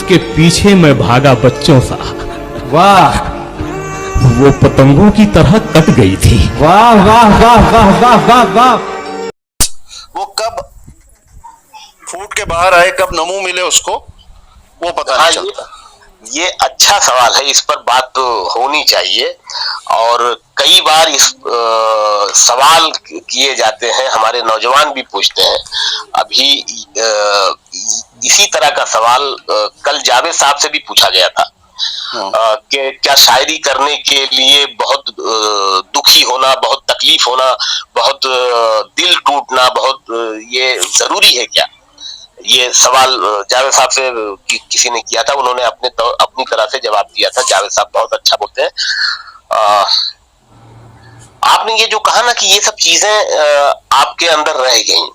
उसके पीछे मैं भागा बच्चों सा। वाह वो पतंगों की तरह कट गई थी। वाह वाह वाह वाह वाह वाह वाह। वो कब फूट के बाहर आए, कब नमू मिले उसको, वो पता नहीं चलता। ये अच्छा सवाल है, इस पर बात तो होनी चाहिए। और कई बार इस सवाल किए जाते हैं, हमारे नौजवान भी पूछते हैं। अभी इसी तरह का सवाल कल जावेद साहब से भी पूछा गया था कि क्या शायरी करने के लिए बहुत दुखी होना, बहुत तकलीफ होना, बहुत दिल टूटना, बहुत ये जरूरी है क्या? ये सवाल जावेद साहब से किसी ने किया था, उन्होंने अपनी तरह से जवाब दिया था। जावेद साहब बहुत अच्छा बोलते हैं। आपने ये जो कहा ना कि ये सब चीजें आपके अंदर रह गई,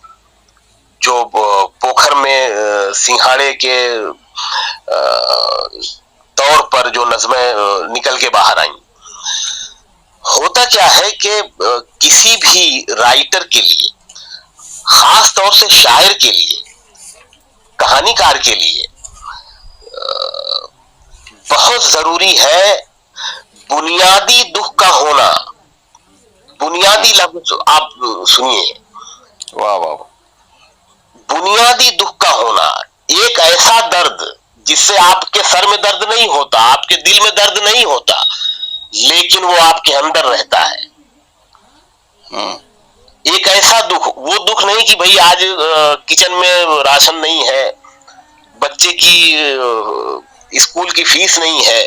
जो पोखर में सिंघाड़े के तौर पर जो नज़में निकल के बाहर आई। होता क्या है कि किसी भी राइटर के लिए, खास तौर से शायर के लिए, कहानीकार के लिए बहुत जरूरी है बुनियादी दुख का होना। बुनियादी लफ्ज आप सुनिए, वाह वाह। बुनियादी दुख का होना, एक ऐसा दर्द जिससे आपके सर में दर्द नहीं होता, आपके दिल में दर्द नहीं होता, लेकिन वो आपके अंदर रहता है। एक ऐसा दुख, वो दुख नहीं कि भाई आज किचन में राशन नहीं है, बच्चे की स्कूल की फीस नहीं है।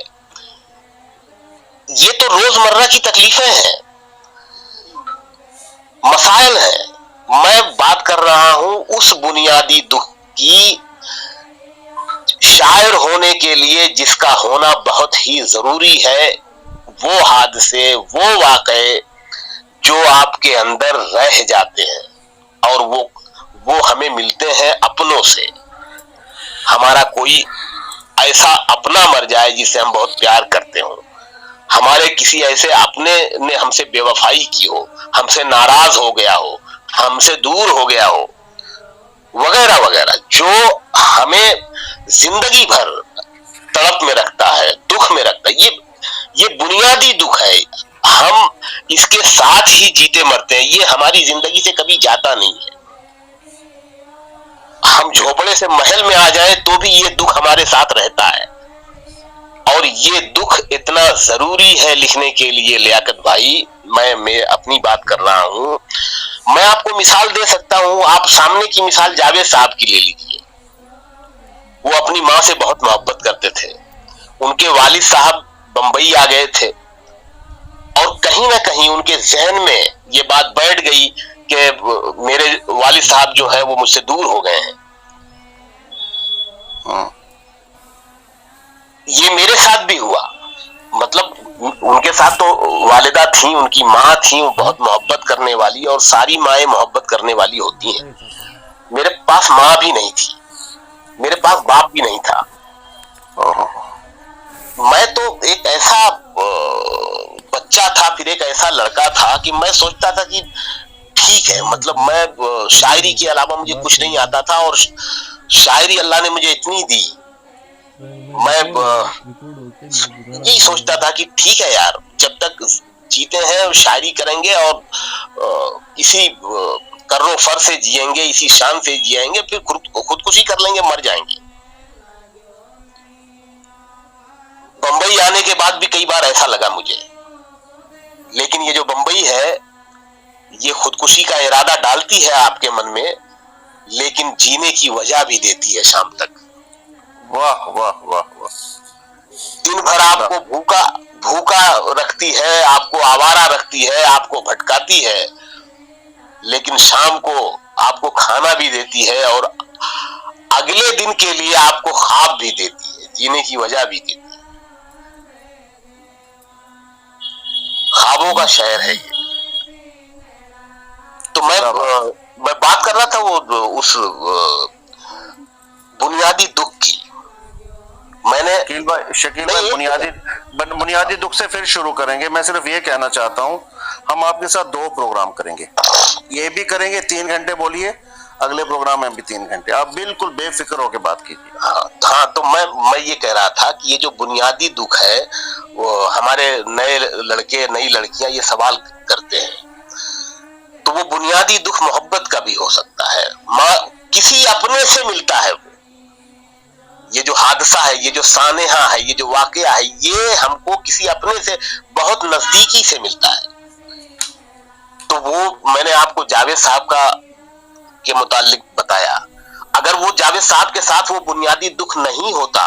ये तो रोजमर्रा की तकलीफें हैं, मसाइल हैं। मैं बात कर रहा हूं उस बुनियादी दुख की, शायर होने के लिए जिसका होना बहुत ही जरूरी है। वो हादसे, वो वाक़े जो आपके अंदर रह जाते हैं और वो हमें मिलते हैं अपनों से। हमारा कोई ऐसा अपना मर जाए जिसे हम बहुत प्यार करते हो, हमारे किसी ऐसे अपने ने हमसे बेवफाई की हो, हमसे नाराज हो गया हो, हमसे दूर हो गया हो, वगैरह वगैरह, जो हमें जिंदगी भर तड़प में रखता है, दुख में रखता है। ये बुनियादी दुख है। हम इसके साथ ही जीते मरते हैं, ये हमारी जिंदगी से कभी जाता नहीं है। हम झोपड़े से महल में आ जाए तो भी ये दुख हमारे साथ रहता है। और ये दुख इतना जरूरी है लिखने के लिए लियाकत भाई। मैं अपनी बात कर रहा हूं, मैं आपको मिसाल दे सकता हूं। आप सामने की मिसाल जावेद साहब की ले लीजिए। वो अपनी माँ से बहुत मोहब्बत करते थे। उनके वालिद साहब बंबई आ गए थे और कहीं ना कहीं उनके जहन में ये बात बैठ गई कि मेरे वालिद साहब जो है वो मुझसे दूर हो गए हैं। ये मेरे साथ भी हुआ। मतलब उनके साथ तो वालिदा थी, उनकी माँ थी, वो बहुत मोहब्बत करने वाली, और सारी माएं मोहब्बत करने वाली होती हैं। मेरे पास माँ भी नहीं थी, मेरे पास बाप भी नहीं था। मैं तो एक ऐसा बच्चा था, फिर एक ऐसा लड़का था कि मैं सोचता था कि ठीक है, मतलब मैं शायरी के अलावा मुझे कुछ नहीं आता था, और शायरी अल्लाह ने मुझे इतनी दी। मैं यही सोचता था कि ठीक है यार, जब तक जीते हैं शायरी करेंगे और इसी कर्रो फर से जिएंगे, इसी शान से जिएंगे, फिर खुदकुशी कर लेंगे, मर जाएंगे। बंबई आने के बाद भी कई बार ऐसा लगा मुझे, लेकिन ये जो बंबई है ये खुदकुशी का इरादा डालती है आपके मन में, लेकिन जीने की वजह भी देती है शाम तक। वाह वाह वाह वाह। दिन भर आपको भूखा रखती है, आपको आवारा रखती है, आपको भटकाती है, लेकिन शाम को आपको खाना भी देती है और अगले दिन के लिए आपको ख्वाब भी देती है, जीने की वजह भी देती है। ख्वाबों का शहर है ये। तो मैं बात कर रहा था वो उस बुनियादी दुख की। मैंने शकील भाई बुनियादी दुख से फिर शुरू करेंगे। मैं सिर्फ ये कहना चाहता हूँ, हम आपके साथ 2 प्रोग्राम करेंगे। ये भी करेंगे 3 घंटे बोलिए, अगले प्रोग्राम में भी 3 घंटे। आप बिल्कुल बेफिक्र होकर बात कीजिए। हाँ, तो मैं ये कह रहा था कि ये जो बुनियादी दुख है, वो हमारे नए लड़के नई लड़कियां ये सवाल करते हैं, तो वो बुनियादी दुख मोहब्बत का भी हो सकता है। माँ किसी अपने से मिलता है, ये जो हादसा है, ये जो सानेहा है, ये जो वाकया है, ये हमको किसी अपने से बहुत नजदीकी से मिलता है। तो वो मैंने आपको जावेद साहब का के मुतालिक बताया। अगर वो जावेद साहब के साथ वो बुनियादी दुख नहीं होता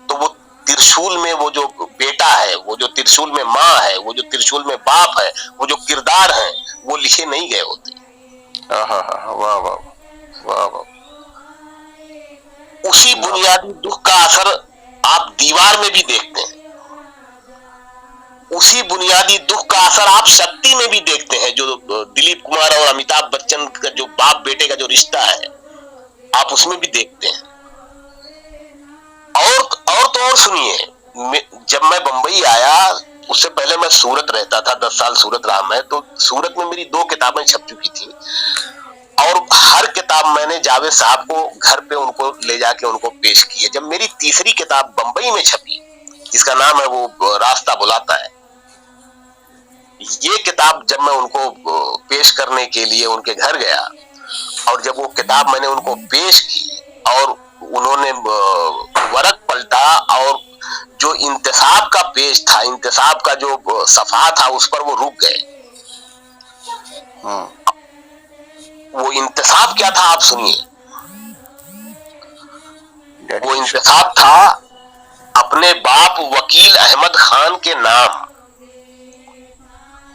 तो वो त्रिशूल में वो जो बेटा है, वो जो त्रिशूल में माँ है, वो जो त्रिशूल में बाप है, वो जो किरदार है, वो लिखे नहीं गए होते। वाह वाह वाह वाह। उसी बुनियादी दुख का असर आप दीवार में भी देखते हैं, उसी बुनियादी दुख का असर आप शक्ति में भी देखते हैं। जो दिलीप कुमार और अमिताभ बच्चन का जो बाप बेटे का जो रिश्ता है, आप उसमें भी देखते हैं। और सुनिए, जब मैं बंबई आया, उससे पहले मैं सूरत रहता था, 10 साल सूरत रहा मैं। तो सूरत में मेरी 2 किताबें छप चुकी थी और हर किताब मैंने जावेद साहब को घर पे उनको ले जाके उनको पेश की है। जब मेरी तीसरी किताब बंबई में छपी, जिसका नाम है वो रास्ता बुलाता है, ये किताब जब मैं उनको पेश करने के लिए उनके घर गया और जब वो किताब मैंने उनको पेश की और उन्होंने वर्क पलटा और जो इंतसाब का पेज था, इंतसाब का जो सफा था, उस पर वो रुक गए। वो इंतसाब क्या था आप सुनिए। वो इंतसाब था अपने बाप वकील अहमद खान के नाम,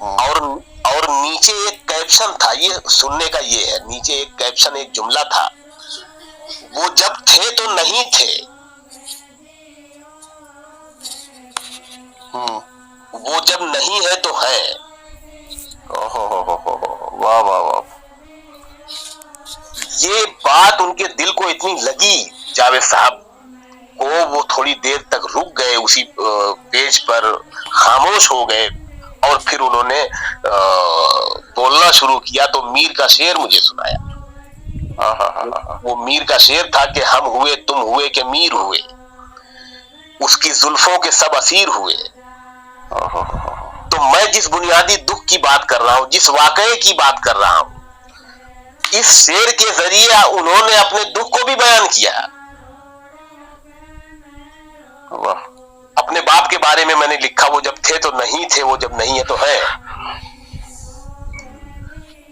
और नीचे एक कैप्शन था, ये सुनने का ये है, नीचे एक कैप्शन, एक जुमला था, वो जब थे तो नहीं थे, वो जब नहीं है तो है। वाह वाह वाह। ये बात उनके दिल को इतनी लगी जावेद साहब को, वो थोड़ी देर तक रुक गए, उसी पेज पर खामोश हो गए और फिर उन्होंने बोलना शुरू किया। तो मीर का शेर मुझे सुनाया। वो मीर का शेर था कि हम हुए तुम हुए के मीर हुए, उसकी जुल्फों के सब असीर हुए। तो मैं जिस बुनियादी दुख की बात कर रहा हूं, जिस वाकये की बात कर रहा हूं, इस शेर के जरिए उन्होंने अपने दुख को भी बयान किया। वाह। अपने बाप के बारे में मैंने लिखा, वो जब थे तो नहीं थे, वो जब नहीं है तो है।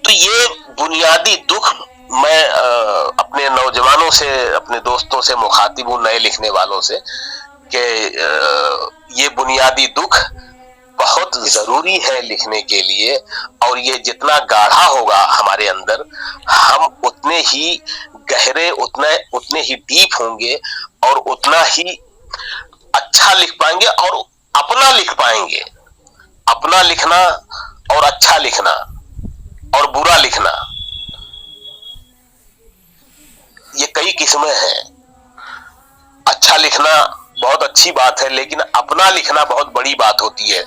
तो ये बुनियादी दुख मैं अपने नौजवानों से, अपने दोस्तों से मुखातिब हूं, नए लिखने वालों से, कि ये बुनियादी दुख बहुत जरूरी है लिखने के लिए। और ये जितना गाढ़ा होगा हमारे अंदर, हम उतने ही गहरे, उतने ही डीप होंगे और उतना ही अच्छा लिख पाएंगे और अपना लिख पाएंगे। अपना लिखना और अच्छा लिखना और बुरा लिखना, ये कई किस्में हैं। अच्छा लिखना बहुत अच्छी बात है, लेकिन अपना लिखना बहुत बड़ी बात होती है।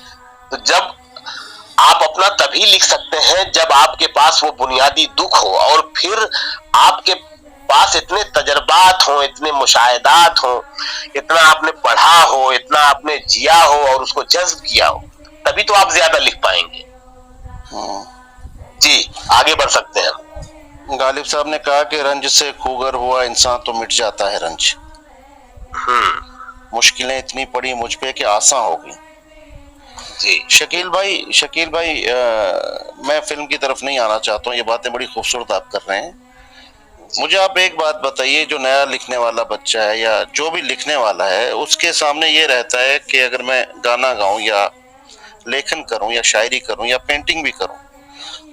तो जब आप अपना तभी लिख सकते हैं जब आपके पास वो बुनियादी दुख हो और फिर आपके पास इतने तजर्बात हो, इतने मुशाहिदात हो, इतना आपने पढ़ा हो, इतना आपने जिया हो और उसको जज्ब किया हो, तभी तो आप ज्यादा लिख पाएंगे। जी, आगे बढ़ सकते हैं। गालिब साहब ने कहा कि रंज से खूगर हुआ इंसान तो मिट जाता है रंज। मुश्किलें इतनी पड़ी मुझ पे कि आसान हो गई। जी शकील भाई, मैं फिल्म की तरफ नहीं आना चाहता हूँ, ये बातें बड़ी खूबसूरत आप कर रहे हैं। मुझे आप एक बात बताइए, जो नया लिखने वाला बच्चा है या जो भी लिखने वाला है, उसके सामने ये रहता है कि अगर मैं गाना गाऊं या लेखन करूं या शायरी करूं या पेंटिंग भी करूं,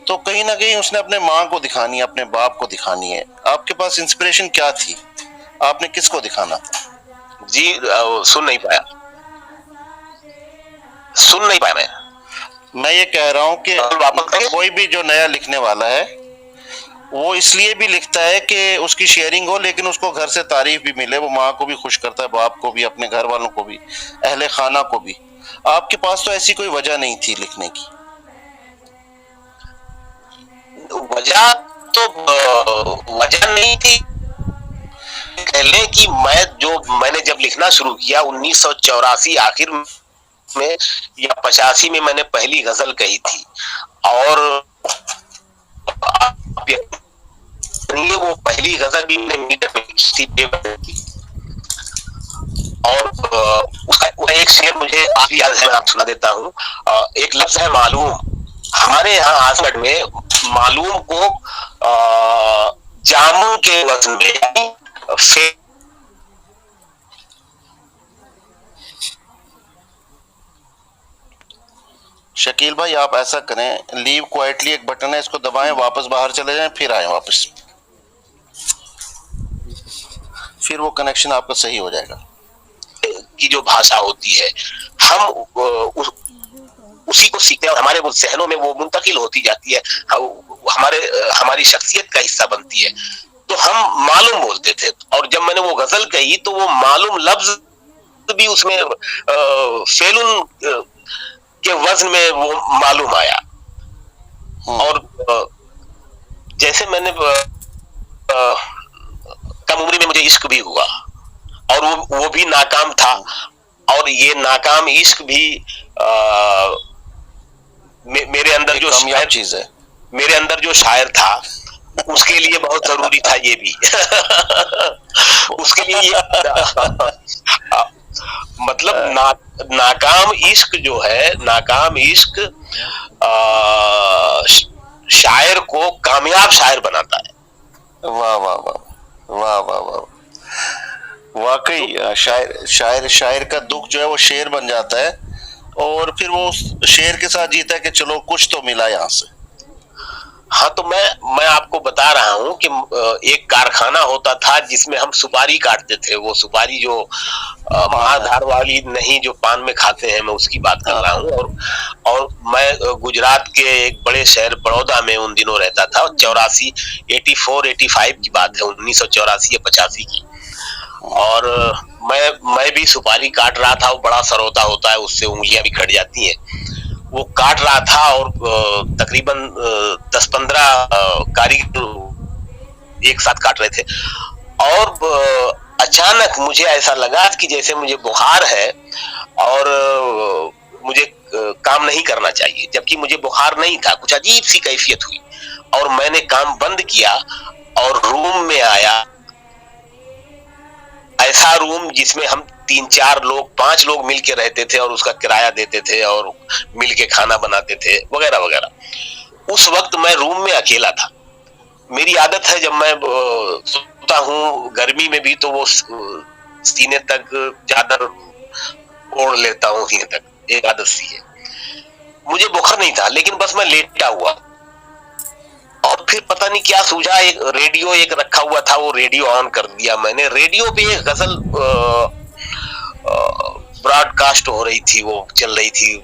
तो कहीं ना कहीं उसने अपने माँ को दिखानी है, अपने बाप को दिखानी है। आपके पास इंस्पिरेशन क्या थी? आपने किसको दिखाना था? जी, सुन नहीं पाया मैं ये कह रहा हूँ कि कोई भी जो नया लिखने वाला है वो इसलिए भी लिखता है कि उसकी शेयरिंग हो, लेकिन उसको घर से तारीफ भी मिले। वो माँ को भी खुश करता है, बाप को भी, अपने घर वालों को भी, अहले खाना को भी। आपके पास तो ऐसी कोई वजह नहीं थी लिखने की। वजह तो वजह नहीं थी। कह लें कि मैंने जब लिखना शुरू किया 1984 आखिर में या 85 में मैंने पहली गजल कही थी, और वो पहली गजल भी मैंने मीटर में लिखी थी। और उसका एक शेर मुझे काफी याद है, मैं आपको सुना देता हूँ। एक लफ्ज है मालूम। हमारे यहाँ आजमगढ़ में मालूम को जामुन के वजन में शकील भाई आप ऐसा करें, लीव क्वाइटली एक बटन है, इसको दबाएं, वापस बाहर चले जाएं, फिर आए वापस, फिर वो कनेक्शन आपका सही हो जाएगा। की जो भाषा होती है हम उसी को सीखते हैं और हमारे वो जहनों में वो मुंतकिल होती जाती है, हमारी शख्सियत का हिस्सा बनती है। तो हम मालूम बोलते थे, और जब मैंने वो गजल कही तो वो मालूम लफ्ज भी उसमें फेलुन के वजन में वो मालूम आया। और जैसे मैंने कम उम्र में मुझे इश्क भी हुआ, और वो भी नाकाम था, और ये नाकाम इश्क भी मेरे अंदर जो शायर चीज है, मेरे अंदर जो शायर था उसके लिए बहुत जरूरी था ये भी। उसके लिए मतलब नाकाम इश्क जो है, नाकाम इश्क शायर को कामयाब शायर बनाता है। वाह वाह वाह वाह वाह वाह, वाकई शायर का दुख जो है वो शेर बन जाता है, और फिर वो शेर के साथ जीता है कि चलो कुछ तो मिला यहाँ से। हाँ, तो मैं आपको बता रहा हूँ कि एक कारखाना होता था जिसमें हम सुपारी काटते थे। वो सुपारी जो महाधार वाली नहीं, जो पान में खाते हैं, मैं उसकी बात कर रहा हूँ। और मैं गुजरात के एक बड़े शहर बड़ौदा में उन दिनों रहता था। 84-85 की बात है, 1984 या 85 की। और मैं भी सुपारी काट रहा था। वो बड़ा सरोता होता है, उससे उंगलियां भी कट जाती हैं। वो काट रहा था और तकरीबन 10-15 कारीगर एक साथ काट रहे थे, और अचानक मुझे ऐसा लगा कि जैसे मुझे बुखार है और मुझे काम नहीं करना चाहिए, जबकि मुझे बुखार नहीं था। कुछ अजीब सी कैफियत हुई और मैंने काम बंद किया और रूम में आया। ऐसा रूम जिसमें हम 3-4 लोग 5 लोग मिलके रहते थे और उसका किराया देते थे और मिलके खाना बनाते थे वगैरह वगैरह। उस वक्त मैं रूम में अकेला था। मेरी आदत है, जब मैं सोता हूँ गर्मी में भी, तो वो सीने तक चादर ओढ़ लेता हूँ, सीने तक, एक आदत सी है। मुझे बुखार नहीं था, लेकिन बस मैं लेटा हुआ, और फिर पता नहीं क्या सूझा, एक रेडियो एक रखा हुआ था, वो रेडियो ऑन कर दिया मैंने। रेडियो पे एक गजल ब्रॉडकास्ट हो रही थी, वो चल रही थी।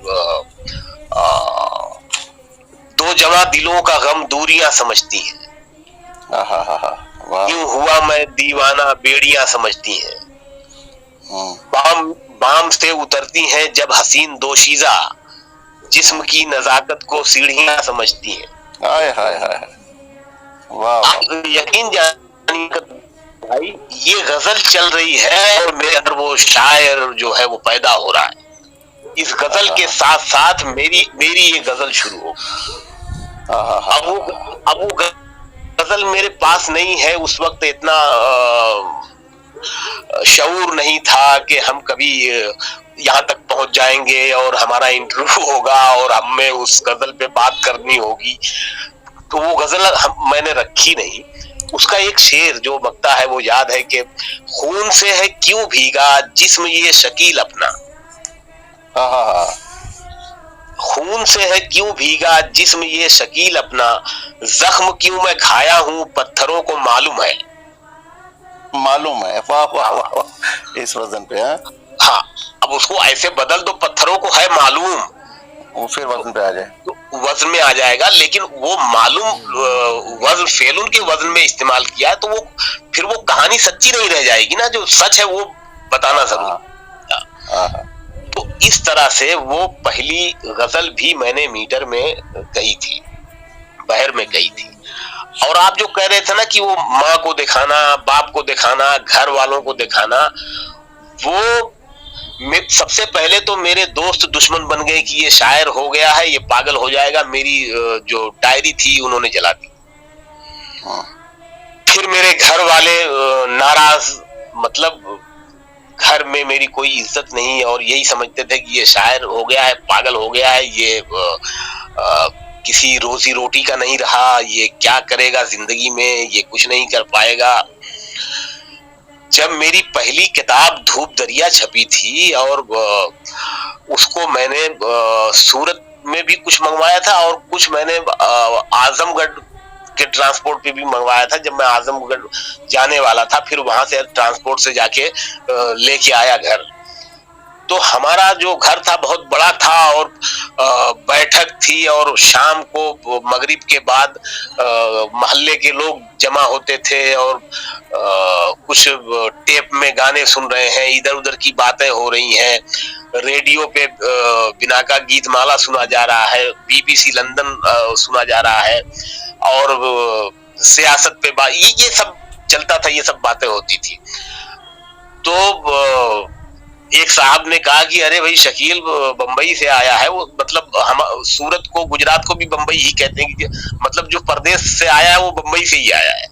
दो जवां दिलों का गम दूरियां समझती हैं, यूं हुआ मैं दीवाना बेड़ियां समझती हैं, बाम से उतरती हैं जब हसीन दोशीजा, जिस्म की नजाकत को सीढ़ियां समझती हैं। हाय हाय हाय, वाह। यकीन जानिए भाई, ये गजल चल रही है और मेरे अंदर वो शायर जो है वो पैदा हो रहा है। इस गजल के साथ साथ मेरी ये गजल शुरू हो। अब वो गजल मेरे पास नहीं है। उस वक्त इतना शऊर नहीं था कि हम कभी यहाँ तक पहुंच जाएंगे और हमारा इंटरव्यू होगा और हमें उस गजल पे बात करनी होगी। तो वो गजल मैंने रखी नहीं। उसका एक शेर जो मकता है वो याद है कि खून से है क्यों भीगा जिस्म ये शकील अपना, खून से है क्यों भीगा जिस्म ये शकील अपना, जख्म क्यों मैं खाया हूं पत्थरों को मालूम है। मालूम है, वाह वाह वाह, इस वजन पे। हाँ, अब उसको ऐसे बदल दो, पत्थरों को है मालूम, वो फिर वजन पे आ जाए, तो वजन में आ जाएगा। लेकिन वो मालूम वजन फेलुन के वजन में इस्तेमाल किया, तो वो फिर वो कहानी सच्ची नहीं रह जाएगी ना। जो सच है वो बताना जरूरी। तो इस तरह से वो पहली गजल भी मैंने मीटर में कही थी, बहर में कही थी। और आप जो कह रहे थे ना कि वो माँ को दिखाना, बाप को दिखाना, घर वालों को दिखाना, वो सबसे पहले तो मेरे दोस्त दुश्मन बन गए कि ये शायर हो गया है, ये पागल हो जाएगा। मेरी जो डायरी थी उन्होंने जला दी। फिर मेरे घर वाले नाराज, मतलब घर में मेरी कोई इज्जत नहीं, और यही समझते थे कि ये शायर हो गया है, पागल हो गया है, ये किसी रोजी रोटी का नहीं रहा, ये क्या करेगा जिंदगी में, ये कुछ नहीं कर पाएगा। जब मेरी पहली किताब धूप दरिया छपी थी और उसको मैंने सूरत में भी कुछ मंगवाया था और कुछ मैंने आजमगढ़ के ट्रांसपोर्ट पे भी मंगवाया था। जब मैं आजमगढ़ जाने वाला था, फिर वहां से ट्रांसपोर्ट से जाके लेके आया घर। तो हमारा जो घर था बहुत बड़ा था और बैठक थी, और शाम को मगरिब के बाद मोहल्ले के लोग जमा होते थे और कुछ टेप में गाने सुन रहे हैं, इधर उधर की बातें हो रही हैं, रेडियो पे बिना का गीत माला सुना जा रहा है, BBC लंदन सुना जा रहा है, और सियासत पे ये सब चलता था, ये सब बातें होती थी। तो एक साहब ने कहा कि अरे भाई शकील बंबई से आया है, वो मतलब हम सूरत को, गुजरात को भी बंबई ही कहते हैं, कि मतलब जो प्रदेश से आया है वो बंबई से ही आया है।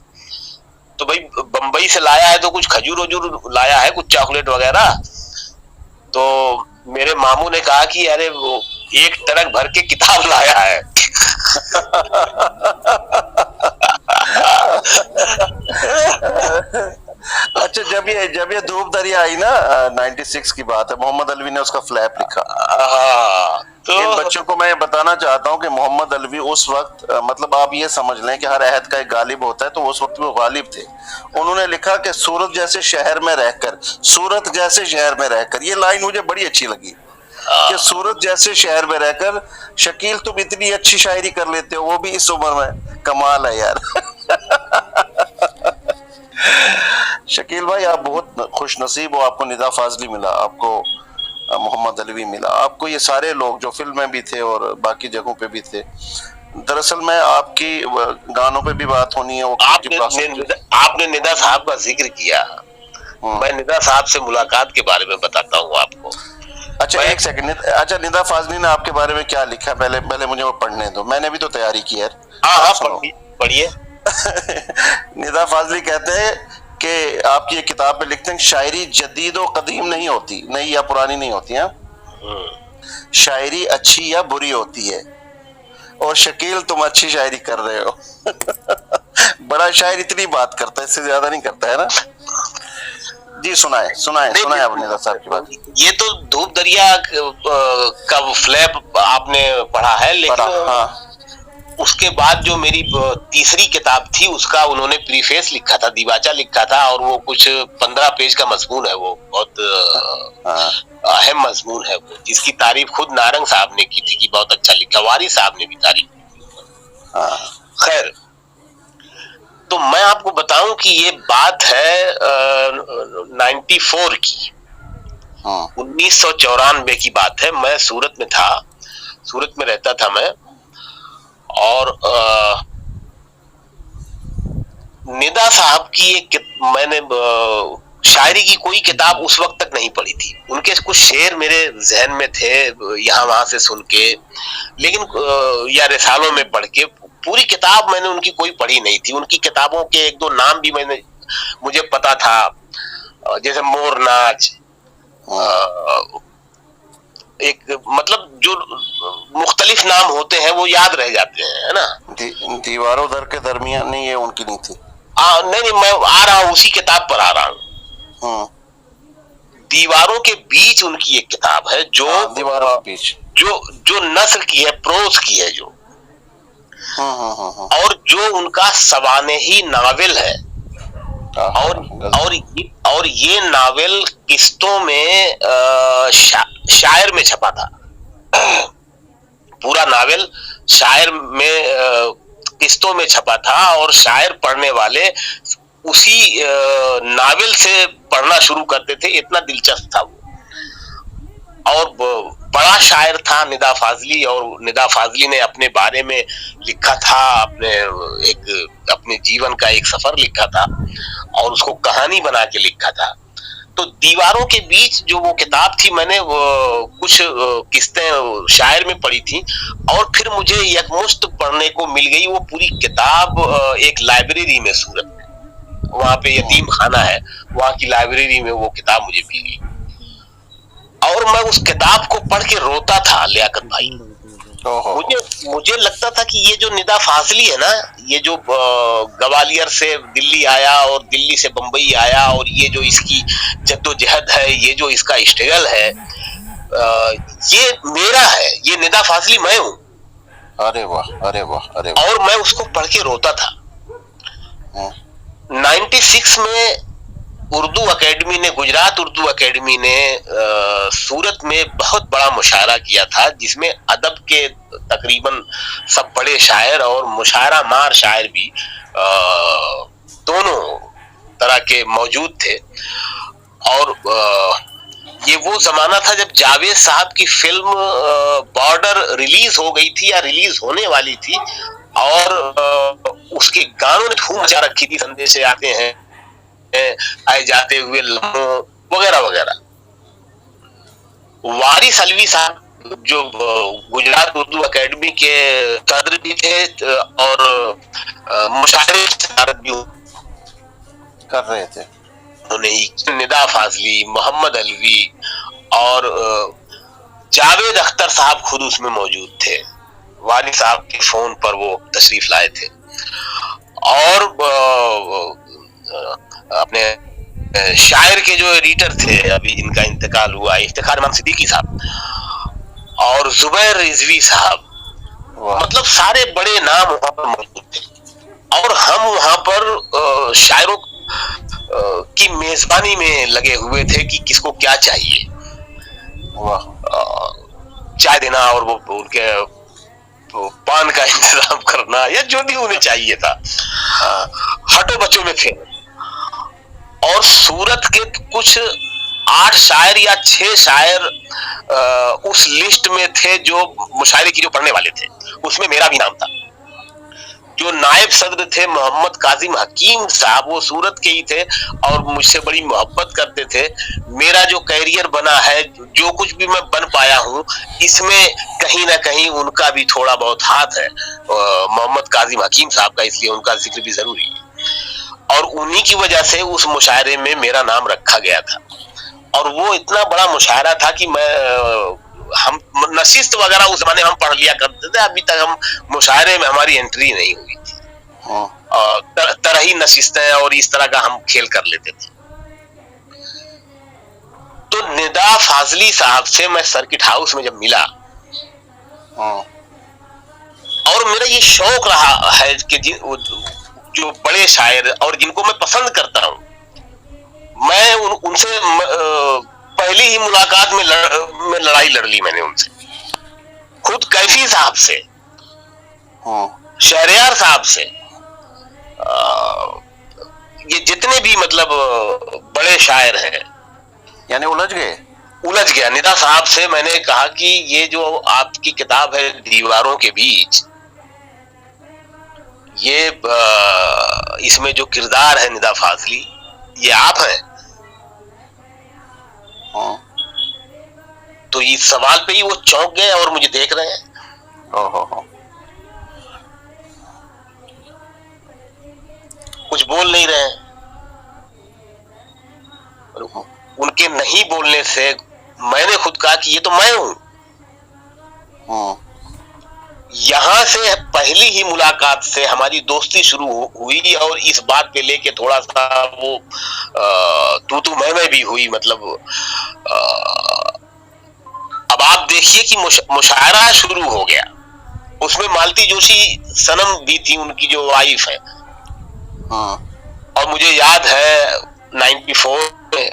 तो भाई बंबई से लाया है तो कुछ खजूर वजूर लाया है, कुछ चॉकलेट वगैरह। तो मेरे मामू ने कहा कि अरे वो एक ट्रक भर के किताब लाया है। अच्छा, जब ये धूप दरिया आई ना, 96 की बात है, मोहम्मद अलवी ने उसका फ्लैप लिखा। तो इन बच्चों को मैं बताना चाहता हूं कि मोहम्मद अलवी उस वक्त, मतलब आप ये समझ लें कि हर अहद का एक गालिब होता है, तो उस वक्त वो गालिब थे। उन्होंने लिखा कि सूरत जैसे शहर में रहकर, ये लाइन मुझे बड़ी अच्छी लगी कि सूरत जैसे शहर में रहकर शकील तुम इतनी अच्छी शायरी कर लेते हो, वो भी इस उम्र में। कमाल है यार। शकील भाई, आप बहुत खुश नसीब हो, आपको निदा फाजली मिला, आपको मोहम्मद अलवी मिला, आपको ये सारे लोग जो फिल्म में भी थे और बाकी जगहों पे भी थे। दरअसल मैं आपकी गानों पे भी बात होनी है। आपने निदा साहब का जिक्र किया, मैं निदा साहब से मुलाकात के बारे में बताता हूँ आपको। अच्छा, एक सेकंड। अच्छा, निदा फाजली ने आपके बारे में क्या लिखा, पहले मुझे वो पढ़ने दो, मैंने भी तो तैयारी की है। हाँ, पढ़िए। निदा फाजली कहते हैं कि आपकी ये किताब में लिखते हैं, शायरी जदीद और कदीम नहीं होती, नई या पुरानी नहीं होती है, शायरी अच्छी या बुरी होती है, और शकील तुम अच्छी शायरी कर रहे हो। बड़ा शायर इतनी बात करता है, इससे ज्यादा नहीं करता है ना जी। सुनाए आप निदा साहब की बात। ये तो धूप दरिया का फ्लैप आपने पढ़ा है, लेकिन हाँ। उसके बाद जो मेरी तीसरी किताब थी उसका उन्होंने प्रीफेस लिखा था, दीवाचा लिखा था, और वो कुछ 15 पेज का मजमून है, वो बहुत अहम मजमून है वो, जिसकी तारीफ खुद नारंग साहब ने की थी कि बहुत अच्छा लिखा, वारी साहब ने भी तारीफ की थी। खैर, तो मैं आपको बताऊं कि ये बात है 94 की, 1994 की बात है। मैं सूरत में था, सूरत में रहता था मैं, और निदा साहब की मैंने शायरी की कोई किताब उस वक्त तक नहीं पढ़ी थी। उनके कुछ शेर मेरे जहन में थे, यहाँ वहां से सुन के, लेकिन या रिसालों में पढ़ के। पूरी किताब मैंने उनकी कोई पढ़ी नहीं थी। उनकी किताबों के एक दो नाम भी मुझे पता था, जैसे मोर नाच, एक मतलब जो मुख्तलिफ नाम होते हैं वो याद रह जाते हैं, है ना। दीवारों दर के दरमियान नहीं, ये उनकी नहीं थी। नहीं, मैं आ रहा हूँ, उसी किताब पर आ रहा हूँ। दीवारों के बीच उनकी एक किताब है जो दीवारों के बीच, जो नस्र की है, प्रोज की है, जो और जो उनका सवानेही नावल है, और ये नावल किस्तों में शायर में छपा था। पूरा नावल शायर में किस्तों में छपा था, और शायर पढ़ने वाले उसी नावल से पढ़ना शुरू करते थे, इतना दिलचस्प था वो। और बड़ा शायर था निदा फाजली, और निदा फाजली ने अपने बारे में लिखा था, अपने जीवन का एक सफर लिखा था और उसको कहानी बना के लिखा था। तो दीवारों के बीच जो वो किताब थी, मैंने कुछ किस्तें शायर में पढ़ी थी और फिर मुझे यकमुश्त पढ़ने को मिल गई वो पूरी किताब एक लाइब्रेरी में सूरत में, वहां पे यतीम खाना है, वहां की लाइब्रेरी में वो किताब मुझे मिल गई और मैं उस किताब को पढ़ के रोता था लियाकत भाई। मुझे लगता था कि ये जो निदा फाजली है ना, ये जो ग्वालियर से दिल्ली आया और दिल्ली से बंबई आया और ये जो इसकी जद्दोजहद है, ये जो इसका स्ट्रगल है, ये मेरा है, ये निदा फाजली मैं हूँ। अरे वाह, अरे वाह, अरे वाह। और मैं उसको पढ़ के रोता था। 96 में उर्दू अकेडमी ने, गुजरात उर्दू अकेडमी ने सूरत में बहुत बड़ा मुशायरा किया था, जिसमें अदब के तकरीबन सब बड़े शायर और मुशायरा मार शायर भी दोनों तरह के मौजूद थे। और ये वो जमाना था जब जावेद साहब की फिल्म बॉर्डर रिलीज हो गई थी या रिलीज होने वाली थी और उसके गानों ने धूम मचा रखी थी, संदेशे आते हैं, आए जाते हुए लम्हों वगैरह वगैरह। वारिस अलवी साहब जो गुजरात उर्दू अकेडमी के सदर भी थे और मुशायरे भी कर रहे थे, उन्हें निदा फाजली, मोहम्मद अलवी और जावेद अख्तर साहब खुद उसमें मौजूद थे। वारिस साहब के फोन पर वो तशरीफ लाए थे और अपने शायर के जो एडिटर थे, अभी इनका इंतकाल हुआ, इफ्तिखार इमाम सिद्दीकी साहब और जुबैर रिजवी साहब, मतलब सारे बड़े नाम वहां पर मौजूद थे और हम वहां पर शायरों की मेजबानी में लगे हुए थे कि किसको क्या चाहिए, चाय देना और वो उनके पान का इंतजाम करना या जो भी उन्हें चाहिए था। हटो बच्चों में थे और सूरत के कुछ 8 शायर या 6 शायर उस लिस्ट में थे जो मुशायरे की जो पढ़ने वाले थे, उसमें मेरा भी नाम था। जो नायब सदर थे मोहम्मद काजिम हकीम साहब, वो सूरत के ही थे और मुझसे बड़ी मोहब्बत करते थे। मेरा जो कैरियर बना है, जो कुछ भी मैं बन पाया हूँ, इसमें कहीं ना कहीं उनका भी थोड़ा बहुत हाथ है, मोहम्मद काजिम हकीम साहब का, इसलिए उनका जिक्र भी जरूरी है। और उन्हीं की वजह से उस मुशायरे में मेरा नाम रखा गया था और वो इतना बड़ा मुशायरा था कि हम नशिस्त वगैरह उस जमाने हम पढ़ लिया करते थे, अभी तक हम मुशायरे में हमारी एंट्री नहीं हुई थी। तरह ही नशिस्तें और इस तरह का हम खेल कर लेते थे। तो निदा फाजली साहब से मैं सर्किट हाउस में जब मिला और मेरा ये शौक रहा है कि जो बड़े शायर और जिनको मैं पसंद करता हूं, मैं उनसे पहली ही मुलाकात में लड़ाई लड़ ली मैंने उनसे, खुद कैफी साहब से, शहरयार साहब से, ये जितने भी मतलब बड़े शायर हैं, यानी उलझ गया। निदा साहब से मैंने कहा कि ये जो आपकी किताब है दीवारों के बीच, ये इसमें जो किरदार है निदा फाजली, ये आप हैं। तो इस सवाल पे ही वो चौंक गए और मुझे देख रहे हैं। कुछ बोल नहीं रहे हैं। उनके नहीं बोलने से मैंने खुद कहा कि ये तो मैं हूं। यहां से पहली ही मुलाकात से हमारी दोस्ती शुरू हुई और इस बात पे लेके थोड़ा सा वो तू मैं भी हुई। मतलब अब आप देखिए कि मुशायरा शुरू हो गया, उसमें मालती जोशी सनम भी थी, उनकी जो वाइफ है। और मुझे याद है 94 में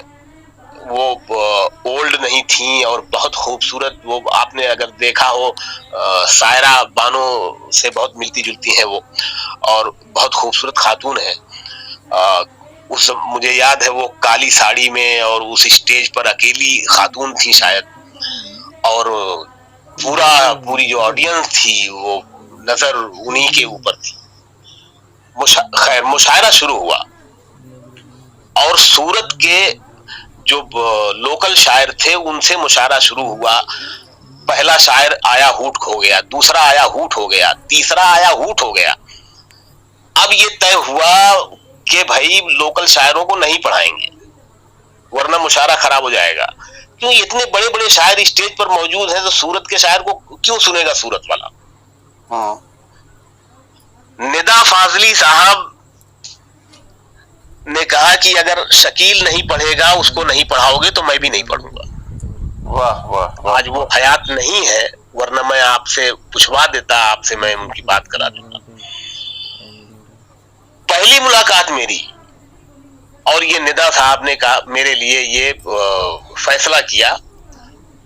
वो ओल्ड नहीं थी और बहुत खूबसूरत, वो आपने अगर देखा हो सायरा बानो से बहुत मिलती जुलती हैं वो, और बहुत खूबसूरत खातून है। उस मुझे याद है वो काली साड़ी में और उस स्टेज पर अकेली खातून थी शायद, और पूरी जो ऑडियंस थी वो नजर उन्हीं के ऊपर थी। खैर मुशायरा शुरू हुआ और सूरत के जो लोकल शायर थे उनसे मुशायरा शुरू हुआ। पहला शायर आया हूट हो गया, दूसरा आया हूट हो गया, तीसरा आया हूट हो गया। अब ये तय हुआ कि भाई लोकल शायरों को नहीं पढ़ाएंगे वरना मुशायरा खराब हो जाएगा। क्यों, इतने बड़े बड़े शायर स्टेज पर मौजूद हैं तो सूरत के शायर को क्यों सुनेगा सूरत वाला। निदा फाजली साहब ने कहा कि अगर शकील नहीं पढ़ेगा, उसको नहीं पढ़ाओगे तो मैं भी नहीं पढ़ूंगा। वाह वाह वाह। आज वो हयात नहीं है, वरना मैं आपसे पूछवा देता, आपसे मैं उनकी बात करा दूंगा। पहली मुलाकात मेरी और ये निदा साहब ने कहा, मेरे लिए ये फैसला किया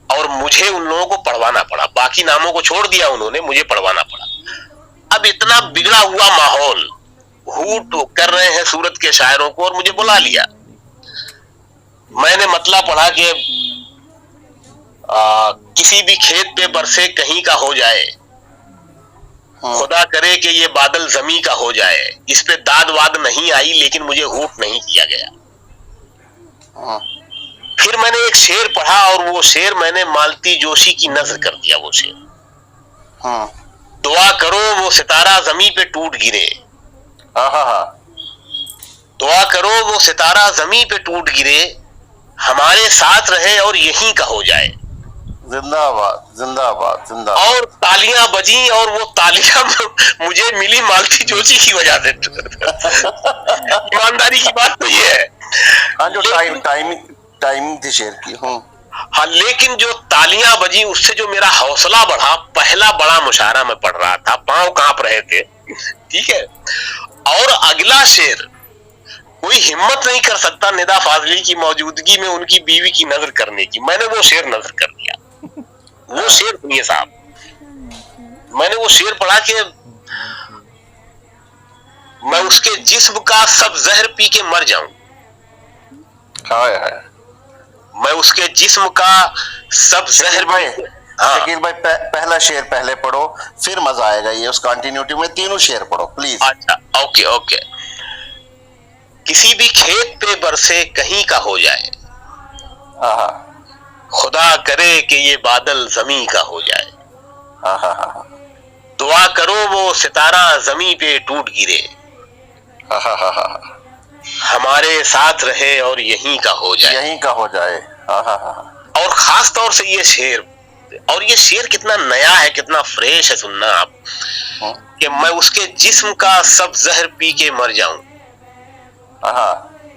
और मुझे उन लोगों को पढ़वाना पड़ा। बाकी नामों को छोड़ दिया उन्होंने, मुझे पढ़वाना पड़ा। अब इतना बिगड़ा हुआ माहौल, हूट कर रहे हैं सूरत के शायरों को और मुझे बुला लिया। मैंने मतला पढ़ा कि किसी भी खेत पे बरसे कहीं का हो जाए, खुदा करे कि ये बादल जमी का हो जाए। इस पे दाद वाद नहीं आई लेकिन मुझे हूट नहीं किया गया। फिर मैंने एक शेर पढ़ा और वो शेर मैंने मालती जोशी की नज़्र कर दिया। वो शेर, दुआ करो वो सितारा जमी पे टूट गिरे, दुआ करो वो सितारा जमी पे टूट गिरे, हमारे साथ रहे और यहीं का हो जाए। जिंदाबाद जिंदाबाद जिंदाबाद। और तालियां बजी और वो तालियां मुझे मिली मालती जोशी की वजह से। ईमानदारी की बात तो ये है। हाँ, जो टाइमिंग थी शेर की। हाँ, लेकिन जो तालियां बजी उससे जो मेरा हौसला बढ़ा, पहला बड़ा मुशायरा मैं पढ़ रहा था, पांव कांप रहे थे, ठीक है। और अगला शेर कोई हिम्मत नहीं कर सकता निदा फाजली की मौजूदगी में उनकी बीवी की नजर करने की। मैंने वो शेर नजर कर दिया। वो शेर सुनिए साहब, मैंने वो शेर पढ़ा कि मैं उसके जिस्म का सब जहर पी के मर जाऊं। हाय हाय। मैं उसके जिस्म का सब जहर। भाई शकील भाई, पहला शेर पहले पढ़ो, फिर मजा आएगा। ये उस कंटिन्यूटी में तीनों शेर पढ़ो प्लीज। अच्छा, ओके ओके। किसी भी खेत पे बरसे कहीं का हो जाए, खुदा करे कि ये बादल जमी का हो जाए। दुआ करो वो सितारा जमी पे टूट गिरे, हमारे साथ रहे और यहीं का हो जाए। यहीं का हो जाए। और खास तौर से ये शेर, और ये शेर कितना नया है, कितना फ्रेश है, सुनना आप। कि मैं उसके जिस्म का सब जहर पी के मर जाऊं।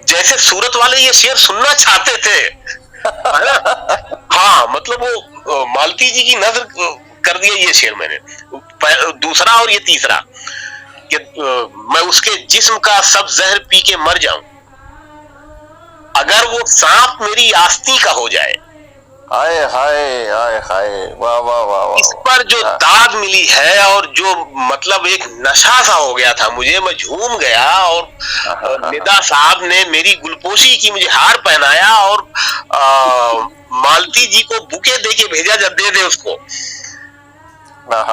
जैसे सूरत वाले ये शेर सुनना चाहते थे, है ना। हाँ, मतलब वो मालती जी की नजर कर दिया ये शेर मैंने, दूसरा और ये तीसरा, कि मैं उसके जिस्म का सब जहर पी के मर जाऊं, अगर वो सांप मेरी आस्ती का हो जाए। हाय हाय हाय हाय, वाह वाह वाह। इस पर जो दाद मिली है और जो मतलब एक नशा सा हो गया था मुझे, मैं झूम गया। और निदा साहब ने मेरी गुलपोशी की मुझे हार पहनाया और मालती जी को बुके दे के भेजा, जब दे दे उसको। वाह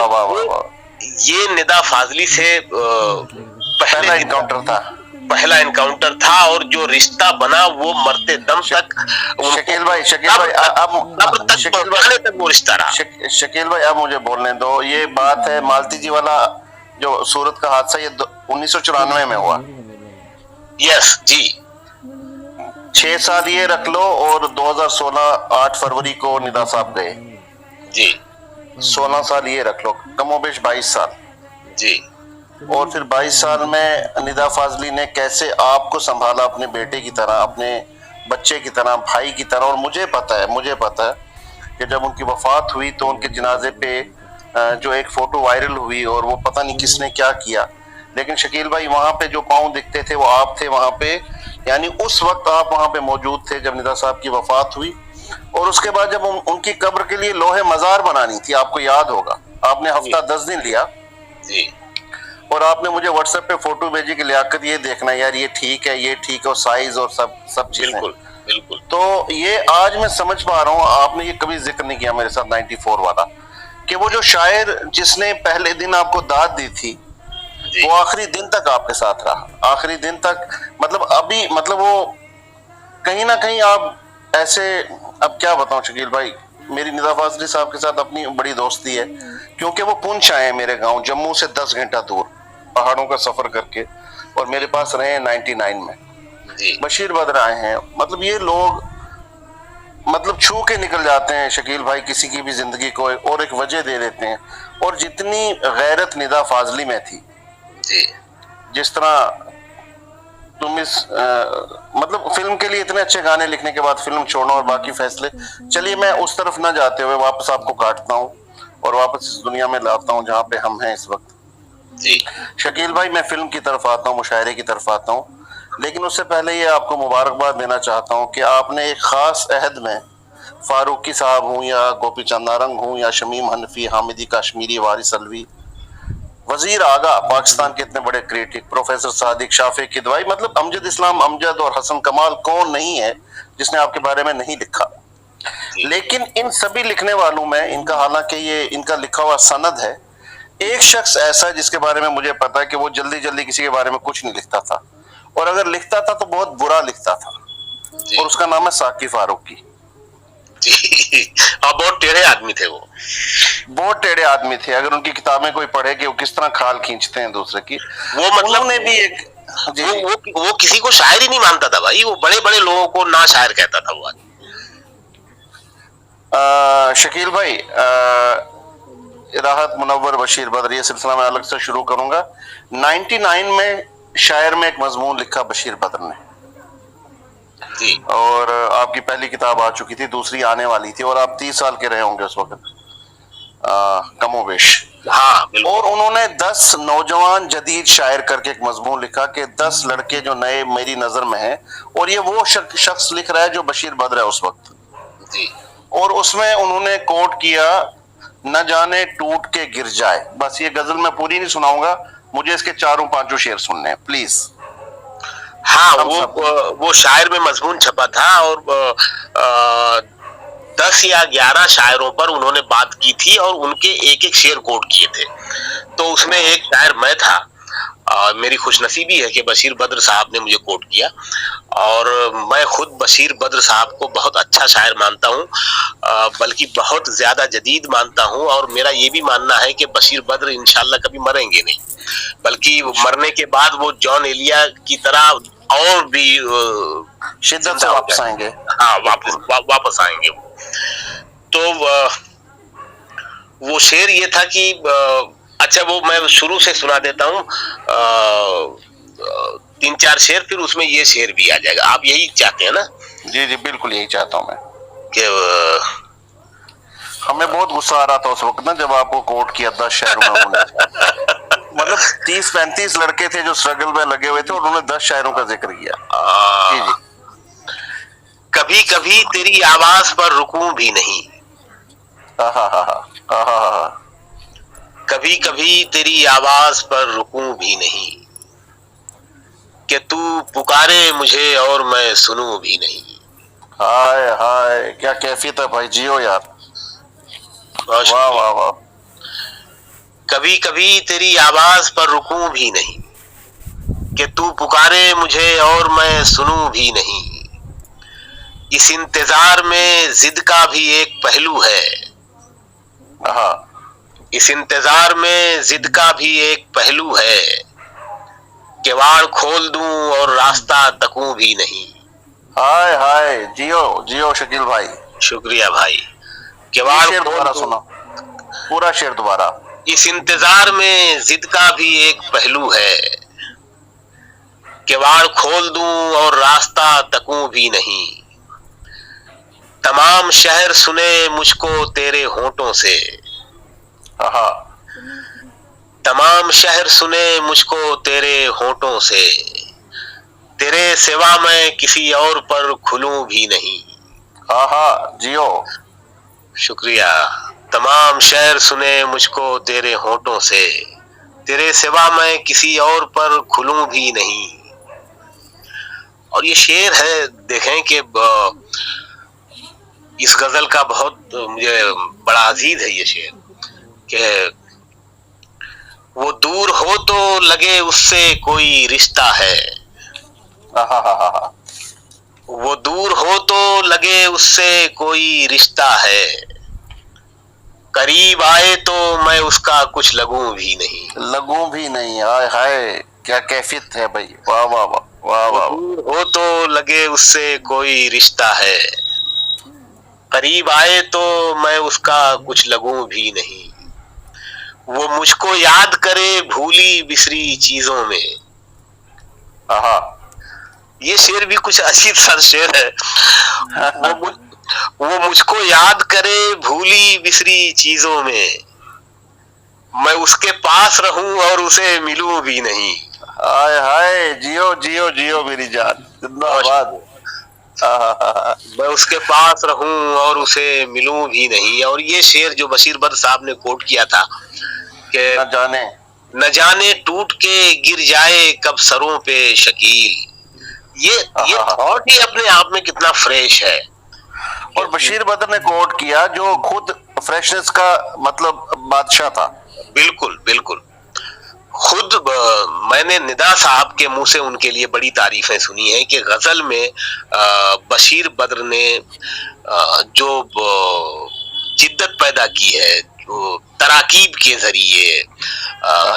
वाह वाह। ये निदा फाजली से पहला एनकाउंटर था और जो रिश्ता बना वो मरते दम तक। शकील भाई तक वो रिश्ता रहा। शकील भाई, अब मुझे बोलने दो। ये बात है मालती जी वाला जो सूरत का हादसा, ये 1994 में हुआ। यस जी। 6 साल ये रख लो और 2016 8 फरवरी को निदा साहब गए जी। 16 साल ये रख लो, कमोबेश 22 साल जी। और फिर 22 साल में निदा फाजली ने कैसे आपको संभाला, अपने बेटे की तरह, अपने बच्चे की तरह, भाई की तरह। और मुझे पता है कि जब उनकी वफात हुई तो उनके जनाजे पे जो एक फोटो वायरल हुई और वो पता नहीं किसने क्या किया, लेकिन शकील भाई वहाँ पे जो पाँव दिखते थे वो आप थे वहाँ पे। यानी उस वक्त आप वहाँ पे मौजूद थे जब निदा साहब की वफात हुई। और उसके बाद जब उनकी कब्र के लिए लोहे मजार बनानी थी, आपको याद होगा, आपने हफ्ता 10 दिन लिया जी। और आपने मुझे व्हाट्सएप पे फोटो भेजी कि लियाकत ये देखना यार, ये ठीक है, ये ठीक है, और साइज और सब चीजें। बिल्कुल बिल्कुल। तो ये आज मैं समझ पा रहा हूँ, आपने ये कभी जिक्र नहीं किया मेरे साथ 94 वाला, कि वो जो शायर जिसने पहले दिन आपको दाद दी थी, जी। वो आखिरी दिन तक आपके साथ रहा, आखिरी दिन तक। मतलब अभी मतलब वो कहीं ना कहीं आप ऐसे, अब क्या बताऊं शकील भाई, मेरी निदा फाजली साहब के साथ अपनी बड़ी दोस्ती है, क्योंकि वो पुंछ आए मेरे गांव, जम्मू से 10 घंटा दूर पहाड़ों का सफर करके, और मेरे पास रहे 99 में। जी। बशीर बद्र आए हैं। मतलब ये लोग मतलब छू के निकल जाते हैं शकील भाई किसी की भी जिंदगी को, और एक वजह दे देते हैं। और जितनी गैरत निदा फाजली में थी, जी। जिस तरह तुम इस मतलब फिल्म के लिए इतने अच्छे गाने लिखने के बाद फिल्म छोड़ना और बाकी फैसले, चलिए मैं उस तरफ ना जाते हुए वापस आपको काटता हूँ और वापस इस दुनिया में लाता हूँ जहाँ पे हम हैं इस वक्त। जी। शकील भाई, मैं फिल्म की तरफ आता हूँ, मुशायरे की तरफ आता हूँ, लेकिन उससे पहले ये आपको मुबारकबाद देना चाहता हूँ कि आपने एक खास अहद में फारूकी साहब हूँ या गोपी चंद नारंग हूँ या शमीम हनफी, हामिदी कश्मीरी, वारिस अलवी, वजीर आगा, पाकिस्तान के इतने बड़े क्रिटिक, प्रोफेसर सादिक, शाफी किदवाई, मतलब अमजद इस्लाम अमजद और हसन कमाल, कौन नहीं है जिसने आपके बारे में नहीं लिखा। लेकिन इन सभी लिखने वालों में इनका, हालांकि ये इनका लिखा हुआ सनद है, एक शख्स ऐसा है जिसके बारे में मुझे पता है कि वो जल्दी जल्दी किसी के बारे में कुछ नहीं लिखता था, और अगर लिखता था तो बहुत बुरा लिखता था, और उसका नाम है साकी फारूकी। जी। और बहुत टेढ़े आदमी थे वो, बहुत टेढ़े आदमी थे। अगर उनकी किताबें कोई पढ़े कि वो किस तरह खाल खींचते हैं दूसरे की, वो मतलब उन्होंने भी एक जी, वो किसी को शायर ही नहीं मानता था भाई, वो बड़े बड़े लोगों को ना शायर कहता था वो आदमी। शकील भाई, राहत मुनव्वर बशीर बद्र, ये सिलसिला मैं अलग से शुरू करूंगा। 99 में शायर में एक मजमून लिखा बशीर बद्र ने, जी। और आपकी पहली किताब आ चुकी थी, दूसरी आने वाली थी, और आप 30 साल के रहे होंगे उस वक्त कमोबेश। हाँ बिल्कुल। और उन्होंने 10 नौजवान जदीद शायर करके एक मजमून लिखा कि 10 लड़के जो नए मेरी नजर में हैं, और ये वो शख्स लिख रहा है जो बशीर बद्र है उस वक्त। जी। और उसमें उन्होंने कोट किया, न जाने टूट के गिर जाए। बस ये गजल मैं पूरी नहीं सुनाऊंगा, मुझे इसके 4-5 शेर सुनने हैं प्लीज। हाँ, वो शायर में मजमून छपा था, और 10 या 11 शायरों पर उन्होंने बात की थी और उनके एक एक शेर कोट किए थे। तो उसमें एक शायर मैं था। मेरी खुशनसीबी है कि बशीर बद्र साहब ने मुझे कोट किया, और मैं खुद बशीर बद्र साहब को बहुत अच्छा शायर मानता हूँ, बल्कि बहुत ज्यादा जदीद मानता हूँ। और मेरा ये भी मानना है कि बशीर बद्र इंशाल्लाह कभी मरेंगे नहीं, बल्कि मरने के बाद वो जॉन एलिया की तरह और भी शिद्दत से वापस आएंगे। हाँ, वापस आएंगे। तो वो शेर ये था कि अच्छा, वो मैं शुरू से सुना देता हूँ 3-4 शेर, फिर उसमें ये शेर भी आ जाएगा। आप यही चाहते हैं ना? जी जी बिल्कुल यही चाहता हूँ मैं। कि हमें बहुत गुस्सा आ रहा था उस वक्त ना, जब आपको कोट किया 10 शायरों में उन्होंने मतलब 30-35 लड़के थे जो स्ट्रगल में लगे हुए थे, और उन्होंने 10 शायरों का जिक्र किया। जी जी। कभी कभी तेरी आवाज पर रुकूं भी नहीं, कभी कभी तेरी आवाज पर रुकूं भी नहीं, कि तू पुकारे मुझे और मैं सुनूं भी नहीं। हाय हाय, क्या कैफियत है भाई, जियो यार, वाह वाह वाह। कभी कभी तेरी आवाज पर रुकूं भी नहीं, कि तू पुकारे मुझे और मैं सुनूं भी नहीं। इस इंतजार में जिद का भी एक पहलू है, इस इंतजार में जिद का भी एक पहलू है, किवाड़ खोल दूं और रास्ता तकूं भी नहीं। हाय हाय, जियो जियो शकील भाई। शुक्रिया भाई। किवाड़ दोबारा सुनो, पूरा शेर दोबारा। इस इंतजार में जिद का भी एक पहलू है, किवाड़ खोल दूं और रास्ता तकूं भी नहीं। तमाम शहर सुने मुझको तेरे होंठों से, तमाम शहर सुने मुझको तेरे होंठों से, तेरे सिवा मैं किसी और पर खुलूं भी नहीं। जियो। शुक्रिया। तमाम शहर सुने मुझको तेरे होंठों से, तेरे सिवा मैं किसी और पर खुलूं भी नहीं। और ये शेर है, देखें कि इस गजल का बहुत मुझे बड़ा अजीज है ये शेर, कि वो दूर हो तो लगे उससे कोई रिश्ता है, वो दूर हो तो लगे उससे कोई रिश्ता है, करीब आए तो मैं उसका कुछ लगूं भी नहीं। हाय हाय, क्या कैफियत है भाई, वाह वाह वाह वाह वाह। दूर हो तो लगे उससे कोई रिश्ता है, करीब आए तो मैं उसका कुछ लगूं भी नहीं, वो मुझको याद करे भूली बिसरी चीजों में। ये शेर भी कुछ अजीब सा शेर है। वो मुझको याद करे भूली बिसरी चीजों में, मैं उसके पास रहूं और उसे मिलूं भी नहीं। हाय हाय, जियो जियो जियो मेरी जान, जिंदाबाद। मैं उसके पास रहूं और उसे मिलूं भी नहीं। और ये शेर जो बशीर बद्र साहब ने कोट किया था कि न जाने टूट के गिर जाए कब सरों पे शकील, ये थॉट ही अपने आप में कितना फ्रेश है। और बशीर बद्र ने कोट किया जो खुद फ्रेशनेस का मतलब बादशाह था। बिल्कुल बिल्कुल। खुद मैंने निदा साहब के मुंह से उनके लिए बड़ी तारीफें सुनी है कि गजल में बशीर बद्र ने जो जिद्दत पैदा की है, जो तराकीब के जरिए,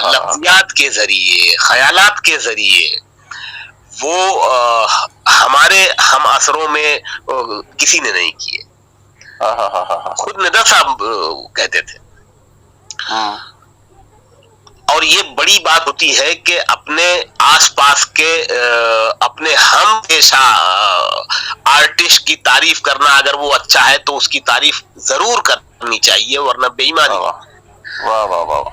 लफ्जियात के जरिए, ख्यालात के जरिए, वो हमारे हम असरों में किसी ने नहीं किए। खुद निदा साहब कहते थे। और ये बड़ी बात होती है कि अपने आसपास के अपने हम पेशा आर्टिस्ट की तारीफ करना, अगर वो अच्छा है तो उसकी तारीफ जरूर करनी चाहिए, वरना बेईमानी। वाह वाह वाह।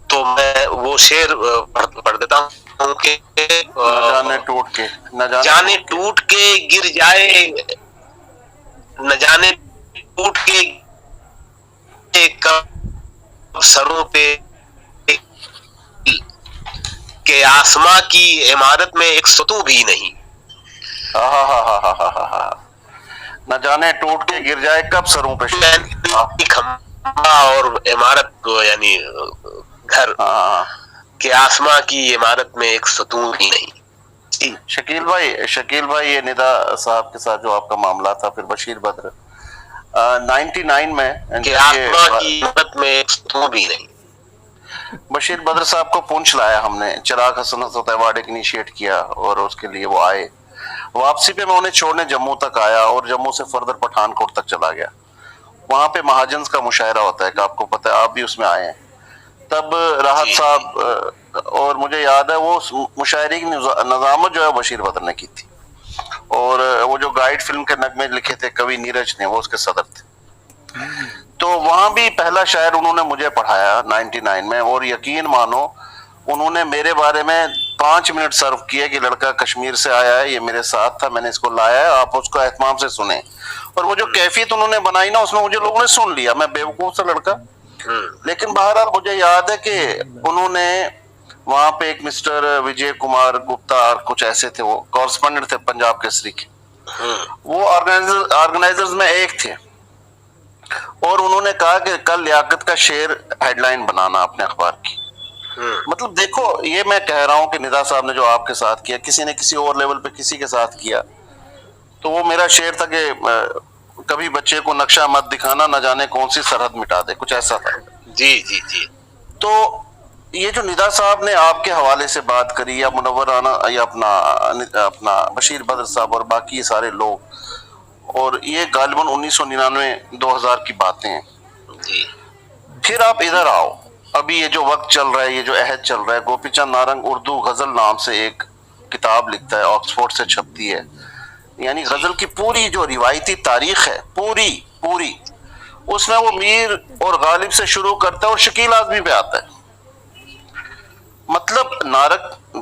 तो मैं वो शेर पढ़ देता हूँ कि न जाने टूट के गिर जाए, न जाने टूट के कब सरों पे के आसमां की इमारत में एक सतू भी नहीं। न जाने टूट के गिर जाए कब सरों पे खंबा और इमारत को, यानी घर के आसमां की इमारत में एक सतू भी नहीं। शकील भाई ये निदा साहब के साथ जो आपका मामला था, फिर बशीर बद्र 99 में के आसमां की इमारत में एक सतू भी नहीं। बशीर बद्र साहब को पूंछ लाया हमने, चिराग हसन अवार्ड इनिशिएट किया और उसके लिए वो आए। वापसी पे मैं उन्हें छोड़ने जम्मू तक आया और जम्मू से फर्दर पठानकोट तक चला गया। वहां पे महाजन्स का मुशायरा होता है, कि आपको पता है, आप भी उसमें आए हैं। तब राहत साहब, और मुझे याद है वो मुशायरे की नज़ामत जो है बशीर बद्र ने की थी, और वो जो गाइड फिल्म के नगमे लिखे थे कवि नीरज ने, वो उसके सदर थे। तो वहां भी पहला शायर उन्होंने मुझे पढ़ाया 99 में, और यकीन मानो उन्होंने मेरे बारे में 5 मिनट सर्व किए कि लड़का कश्मीर से आया है, ये मेरे साथ था, मैंने इसको लाया है, आप उसको एहतमाम से सुने। और वो जो कैफियत उन्होंने बनाई ना, उसमें मुझे लोगों ने सुन लिया, मैं बेवकूफ सा लड़का। लेकिन बहरहाल मुझे याद है कि उन्होंने वहां पे एक मिस्टर विजय कुमार गुप्ता और कुछ ऐसे थे, वो कॉरेस्पॉन्डेंट थे पंजाब केसरी के, वो ऑर्गेनाइजर्स में एक थे, और उन्होंने कहा कि कल लियाकत का शेर हेडलाइन बनाना अपने अखबार की। मतलब देखो, ये मैं कह रहा हूं कि निदा साहब ने जो आपके साथ किया, किसी ने किसी और लेवल पे किसी के साथ किया, तो वो मेरा शेर था कि कभी बच्चे को नक्शा मत दिखाना, न जाने कौन सी सरहद मिटा दे, कुछ ऐसा था। जी जी जी। तो ये जो निदा साहब ने आपके हवाले से बात करी, या मुनव्वर राना, या अपना बशीर बद्र साहब और बाकी सारे लोग, और ये गालिबन 1999-2000 की बातें हैं। फिर आप इधर आओ, अभी ये जो वक्त चल रहा है, ये जो अहद चल रहा है, गोपीचंद नारंग उर्दू गजल नाम से एक किताब लिखता है, ऑक्सफोर्ड से छपती है। यानी गजल की पूरी जो रिवायती तारीख है, पूरी उसमें वो मीर और गालिब से शुरू करता है और शकील आजमी पे आता है। मतलब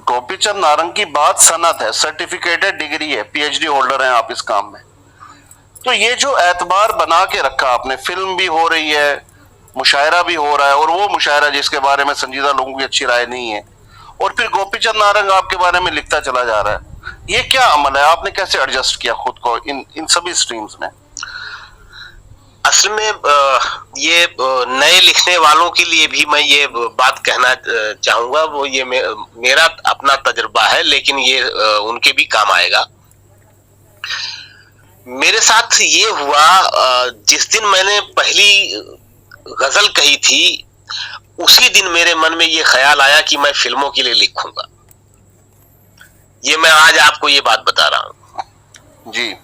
गोपीचंद नारंग की बात सनद है, सर्टिफिकेटेड डिग्री है, पीएचडी होल्डर हैं आप इस काम में। तो ये जो एतबार बना के रखा आपने, फिल्म भी हो रही है, मुशायरा भी हो रहा है, और वो मुशायरा जिसके बारे में संजीदा लोगों की अच्छी राय नहीं है, और फिर गोपीचंद नारंग आपके बारे में लिखता चला जा रहा है। ये क्या अमल है, आपने कैसे एडजस्ट किया खुद को इन इन सभी स्ट्रीम्स में? असल में ये नए लिखने वालों के लिए भी मैं ये बात कहना चाहूंगा, वो ये मेरा अपना तजुर्बा है, लेकिन ये उनके भी काम आएगा। मेरे साथ ये हुआ, जिस दिन मैंने पहली गजल कही थी, उसी दिन मेरे मन में ये ख्याल आया कि मैं फिल्मों के लिए लिखूंगा। ये मैं आज आपको ये बात बता रहा हूं जी।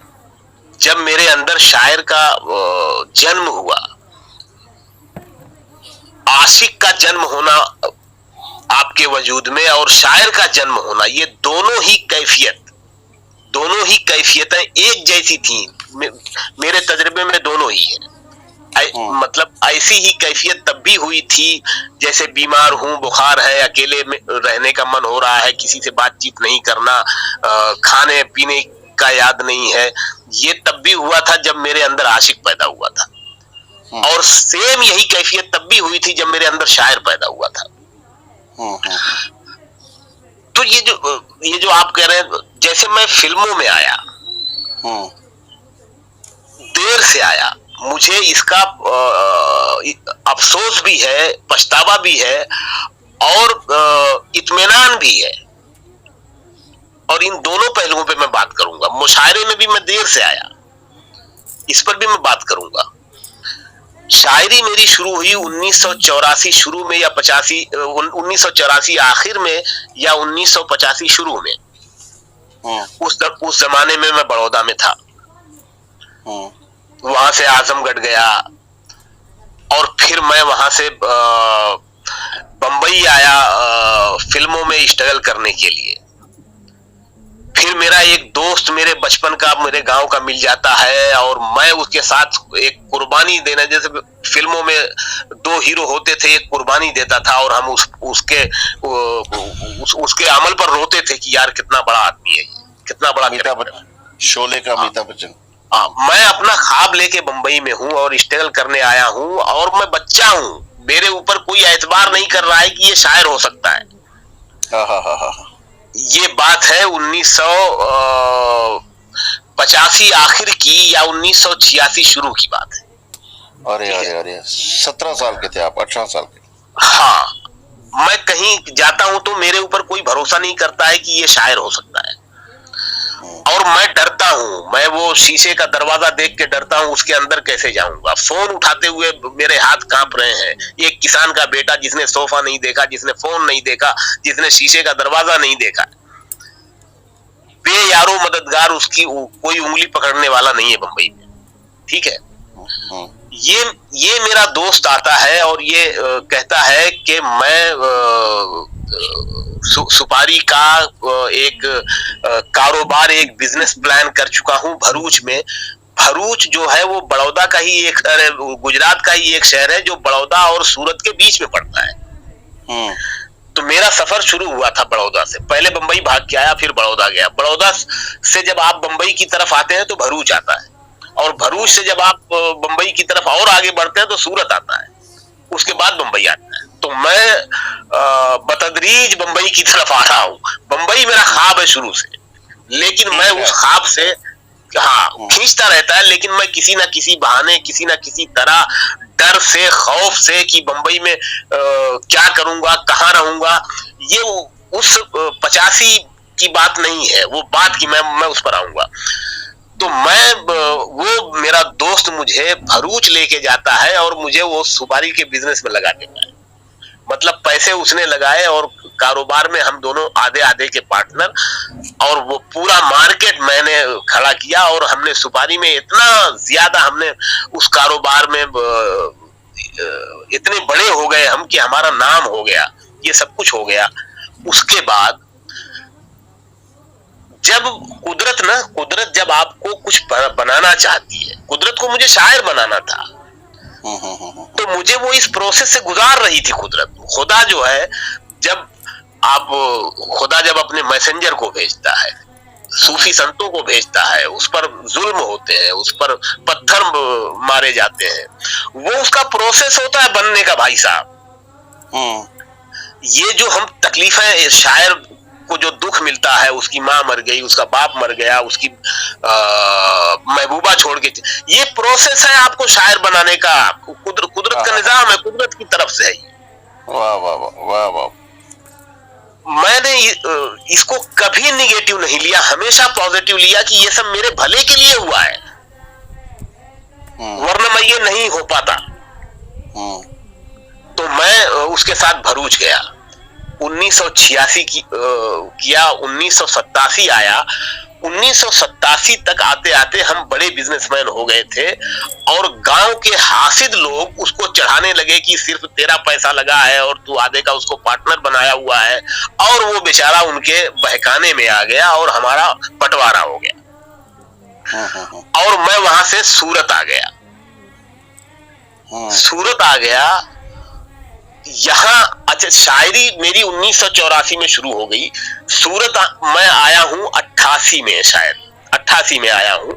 जब मेरे अंदर शायर का जन्म हुआ, आशिक का जन्म होना आपके वजूद में और शायर का जन्म होना, ये दोनों ही कैफियतें एक जैसी थी। मेरे तजुर्बे में दोनों ही है। मतलब ऐसी ही कैफियत तब भी हुई थी जैसे बीमार हूं, बुखार है, अकेले में रहने का मन हो रहा है, किसी से बातचीत नहीं करना, खाने पीने का याद नहीं है। ये तब भी हुआ था जब मेरे अंदर आशिक पैदा हुआ था, और सेम यही कैफियत तब भी हुई थी जब मेरे अंदर शायर पैदा हुआ था। तो ये जो आप कह रहे हैं, जैसे मैं फिल्मों में आया, देर से आया, मुझे इसका अफसोस भी है, पछतावा भी है और इत्मीनान भी है। और इन दोनों पहलुओं पे मैं बात करूंगा। मुशायरे में भी मैं देर से आया, इस पर भी मैं बात करूंगा। शायरी मेरी शुरू हुई 1984 शुरू में या 1984 आखिर में या 1985 शुरू में। उस जमाने में मैं बड़ौदा में था, वहां से आजमगढ़ गया और फिर मैं वहां से बंबई आया फिल्मों में स्ट्रगल करने के लिए। फिर मेरा एक दोस्त मेरे बचपन का, मेरे गांव का मिल जाता है और मैं उसके साथ एक कुर्बानी देना, जैसे फिल्मों में दो हीरो होते थे, एक कुर्बानी देता था और हम उसके अमल पर रोते थे कि यार कितना बड़ा आदमी है, कितना बड़ा। अमिताभ बच्चन, शोले का अमिताभ बच्चन। मैं अपना ख्वाब लेके बंबई में हूँ और स्ट्रगल करने आया हूँ और मैं बच्चा हूँ, मेरे ऊपर कोई एतबार नहीं कर रहा है कि ये शायर हो सकता है। ये बात है 1985 आखिर की या 1986 शुरू की बात है। अरे अरे अरे 17 साल के थे आप, 18 साल के? हाँ, मैं कहीं जाता हूं तो मेरे ऊपर कोई भरोसा नहीं करता है कि ये शायर हो सकता है और मैं डरता हूं। मैं वो शीशे का दरवाजा देख के डरता हूं, उसके अंदर कैसे जाऊंगा। फोन उठाते हुए मेरे हाथ कांप रहे हैं। एक किसान का बेटा जिसने सोफा नहीं देखा, जिसने फोन नहीं देखा, जिसने शीशे का दरवाजा नहीं देखा, बेयारो मददगार, उसकी कोई उंगली पकड़ने वाला नहीं है बंबई में। ठीक है, ये मेरा दोस्त आता है और ये कहता है कि मैं सुपारी का एक कारोबार, एक बिजनेस प्लान कर चुका हूं भरूच में। भरूच जो है वो बड़ौदा का ही एक, गुजरात का ही एक शहर है जो बड़ौदा और सूरत के बीच में पड़ता है। तो मेरा सफर शुरू हुआ था बड़ौदा से। पहले बंबई भाग के आया, फिर बड़ौदा गया। बड़ौदा से जब आप बंबई की तरफ आते हैं तो भरूच आता है, और भरूच से जब आप बंबई की तरफ और आगे बढ़ते हैं तो सूरत आता है, उसके बाद बंबई आता है। तो मैं बतदरीज बंबई की तरफ आ रहा हूँ। बंबई मेरा ख्वाब है शुरू से, लेकिन मैं उस ख्वाब से खींचता रहता है, लेकिन मैं किसी ना किसी बहाने, किसी ना किसी तरह, डर से, खौफ से कि बंबई में क्या करूंगा, कहाँ रहूंगा। ये उस 85 की बात नहीं है, वो बात की मैं उस पर आऊंगा। तो वो मेरा दोस्त मुझे भरूच लेके जाता है और मुझे वो सुपारी के बिजनेस में लगा देता है। मतलब पैसे उसने लगाए और कारोबार में हम दोनों आधे आधे के पार्टनर, और वो पूरा मार्केट मैंने खड़ा किया और हमने सुपारी में इतना ज्यादा, हमने उस कारोबार में इतने बड़े हो गए हम कि हमारा नाम हो गया, ये सब कुछ हो गया। उसके बाद जब कुदरत जब आपको कुछ बनाना चाहती है, कुदरत को मुझे शायर बनाना था, तो मुझे वो इस प्रोसेस से गुजार रही थी कुदरत। खुदा जो है, खुदा जब अपने मैसेंजर को भेजता है, सूफी संतों को भेजता है, उस पर जुल्म होते हैं, उस पर पत्थर मारे जाते हैं, वो उसका प्रोसेस होता है बनने का भाई साहब। ये जो हम तकलीफें शायर को जो दुख मिलता है, उसकी माँ मर गई, उसका बाप मर गया, उसकी महबूबा छोड़ के, ये प्रोसेस है आपको शायर बनाने का। कुदरत का निजाम है, कुदरत की तरफ से है। वाह वाह वाह वाह वाह। मैंने इसको कभी निगेटिव नहीं लिया, हमेशा पॉजिटिव लिया कि ये सब मेरे भले के लिए हुआ है, वरना मैं ये नहीं हो पाता। तो मैं उसके साथ भरूच गया। 1986 किया, 1987 आया। 1987 तक आते आते हम बड़े बिजनेसमैन हो गए थे, और गांव के हासिद लोग उसको चढ़ाने लगे कि सिर्फ तेरा पैसा लगा है और तू आधे का उसको पार्टनर बनाया हुआ है, और वो बेचारा उनके बहकाने में आ गया और हमारा बंटवारा हो गया। और मैं वहां से सूरत आ गया। सूरत आ गया यहाँ। अच्छा, शायरी मेरी 1984 में शुरू हो गई। सूरत मैं आया हूं 88 में, शायद 88 में आया हूं।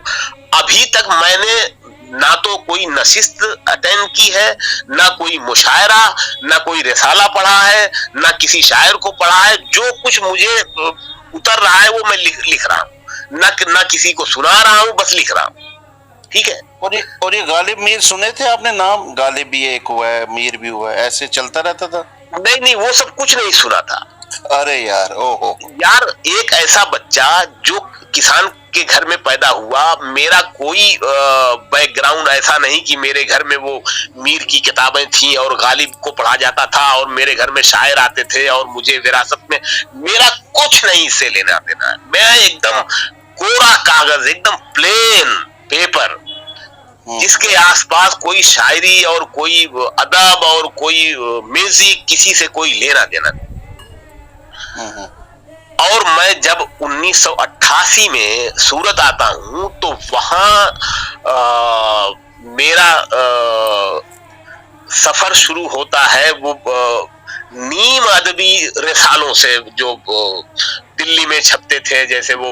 अभी तक मैंने ना तो कोई नशिस्त अटेंड की है, ना कोई मुशायरा, ना कोई रिसाला पढ़ा है, ना किसी शायर को पढ़ा है। जो कुछ मुझे उतर रहा है वो मैं लिख रहा हूं, ना किसी को सुना रहा हूं, बस लिख रहा हूं। ठीक है। और ये गालिब मीर सुने थे आपने नाम? गालिब भी एक हुआ है, मीर भी हुआ है, ऐसे चलता रहता था? नहीं, वो सब कुछ नहीं सुना था। अरे यार, ओहो यार, एक ऐसा बच्चा जो किसान के घर में पैदा हुआ, मेरा कोई बैकग्राउंड ऐसा नहीं कि मेरे घर में वो मीर की किताबें थी और गालिब को पढ़ा जाता था और मेरे घर में शायर आते थे और मुझे विरासत में, मेरा कुछ नहीं इससे लेना देना है। मैं एकदम कोरा कागज, एकदम प्लेन पेपर, जिसके आसपास कोई शायरी और कोई अदब और कोई म्यूजिक, किसी से कोई लेना देना नहीं। और मैं जब 1988 में सूरत आता हूं तो वहां मेरा सफर शुरू होता है वो नीम अदबी रिसालों से, जो दिल्ली में छपते थे, जैसे वो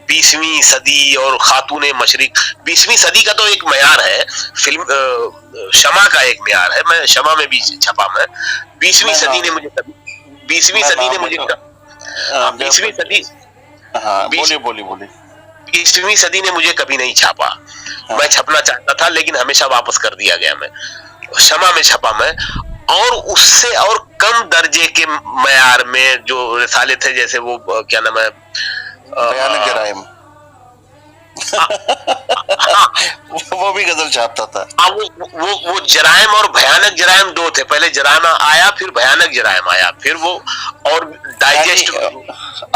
20वीं सदी और खातूने मशरिक। 20वीं सदी का तो एक मयार है, फिल्म शमा का एक मयार है, मैं शमा में भी छपा। मैं 20वीं सदी ने मुझे 20वीं सदी ने मुझे 20वीं सदी, बोलिए 20वीं सदी ने मुझे कभी नहीं छापा। मैं छपना चाहता था लेकिन हमेशा वापस कर दिया गया। मैं शमा में छपा मैं, और उससे और कम दर्जे के मयार में जो रिसाले थे, जैसे वो क्या नाम है, भयानक जराइम। वो भी गजल छापता था। वो जराइम और भयानक जराइम दो थे। पहले जराइम आया, फिर भयानक जराइम आया, फिर वो और डाइजेस्ट।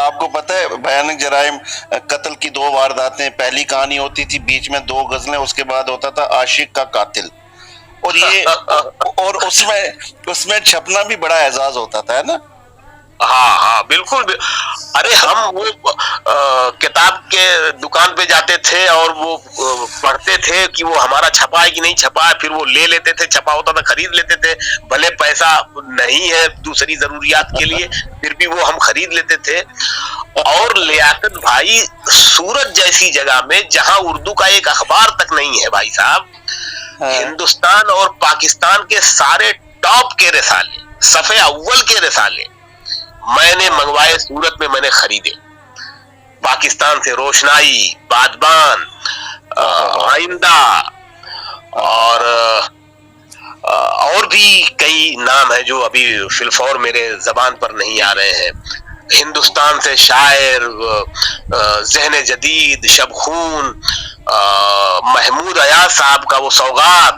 आपको पता है भयानक जराइम कत्ल की 2 वारदातें, पहली कहानी होती थी, बीच में 2 गजलें, उसके बाद होता था आशिक का कातिल। और ये और उसमें छपना भी बड़ा एजाज होता था, है ना? हाँ, बिल्कुल। अरे हम वो किताब के दुकान पे जाते थे और वो पढ़ते थे कि वो हमारा छपा है कि नहीं छपा है, फिर वो ले लेते थे, छपा होता था खरीद लेते थे, भले पैसा नहीं है दूसरी जरूरियात के लिए, फिर भी वो हम खरीद लेते थे। और लियाकत भाई, सूरत जैसी जगह में जहां उर्दू का एक अखबार तक नहीं है भाई साहब, हिंदुस्तान और पाकिस्तान के सारे टॉप के रिसाले, सफे अव्वल के रिसाले मैंने मंगवाए, सूरत में मैंने खरीदे। पाकिस्तान से रोशनाई, बादबान, आइंदा और भी कई नाम है जो अभी फिलफौर मेरे जबान पर नहीं आ रहे हैं। हिंदुस्तान से शायर, ज़हन जदीद, शबखून, महमूद अयाज साहब का वो सौगात,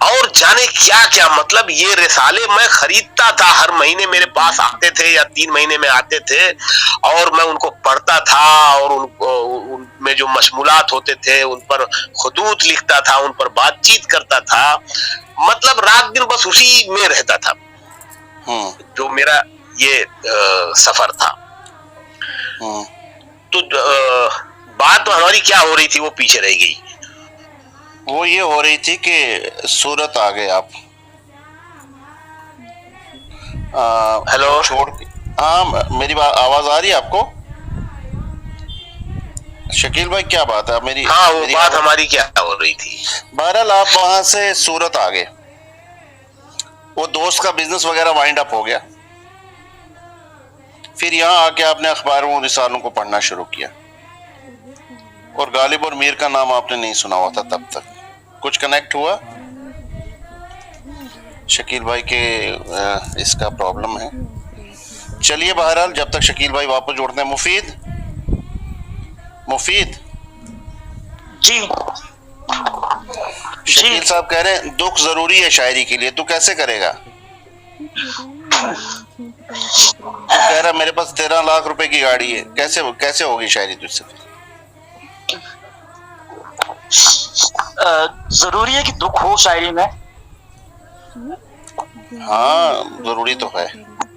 और जाने क्या क्या। मतलब ये रिसाले मैं खरीदता था, हर महीने मेरे पास आते थे या 3 महीने में आते थे, और मैं उनको पढ़ता था और उनमें जो मशमूलात होते थे उन पर खुतूत लिखता था, उन पर बातचीत करता था। मतलब रात दिन बस उसी में रहता था। जो मेरा ये सफर था। तो बात तो हमारी क्या हो रही थी वो पीछे रह गई। वो ये हो रही थी कि सूरत आ गए आप। हेलो, छोड़ के। हाँ, मेरी आवाज आ रही है आपको? शकील भाई, क्या बात है मेरी? हाँ, वो बात हमारी क्या हो रही थी? बहरहाल आप वहां से सूरत आ गए। वो दोस्त का बिजनेस वगैरह वाइंड अप हो गया। फिर यहाँ आके आपने अखबारों और रिसालों को पढ़ना शुरू किया, और गालिब और मीर का नाम आपने नहीं सुना हुआ था तब तक। कुछ कनेक्ट हुआ? शकील भाई के इसका प्रॉब्लम है। चलिए बहरहाल, जब तक शकील भाई वापस जोड़ते हैं। मुफीद जी शकील साहब कह रहे हैं दुख जरूरी है शायरी के लिए, तू कैसे करेगा? कह रहा मेरे पास 13 लाख रुपए की गाड़ी है, कैसे होगी शायरी तुझसे? जरूरी है कि दुख हो शायरी में? हाँ जरूरी तो है।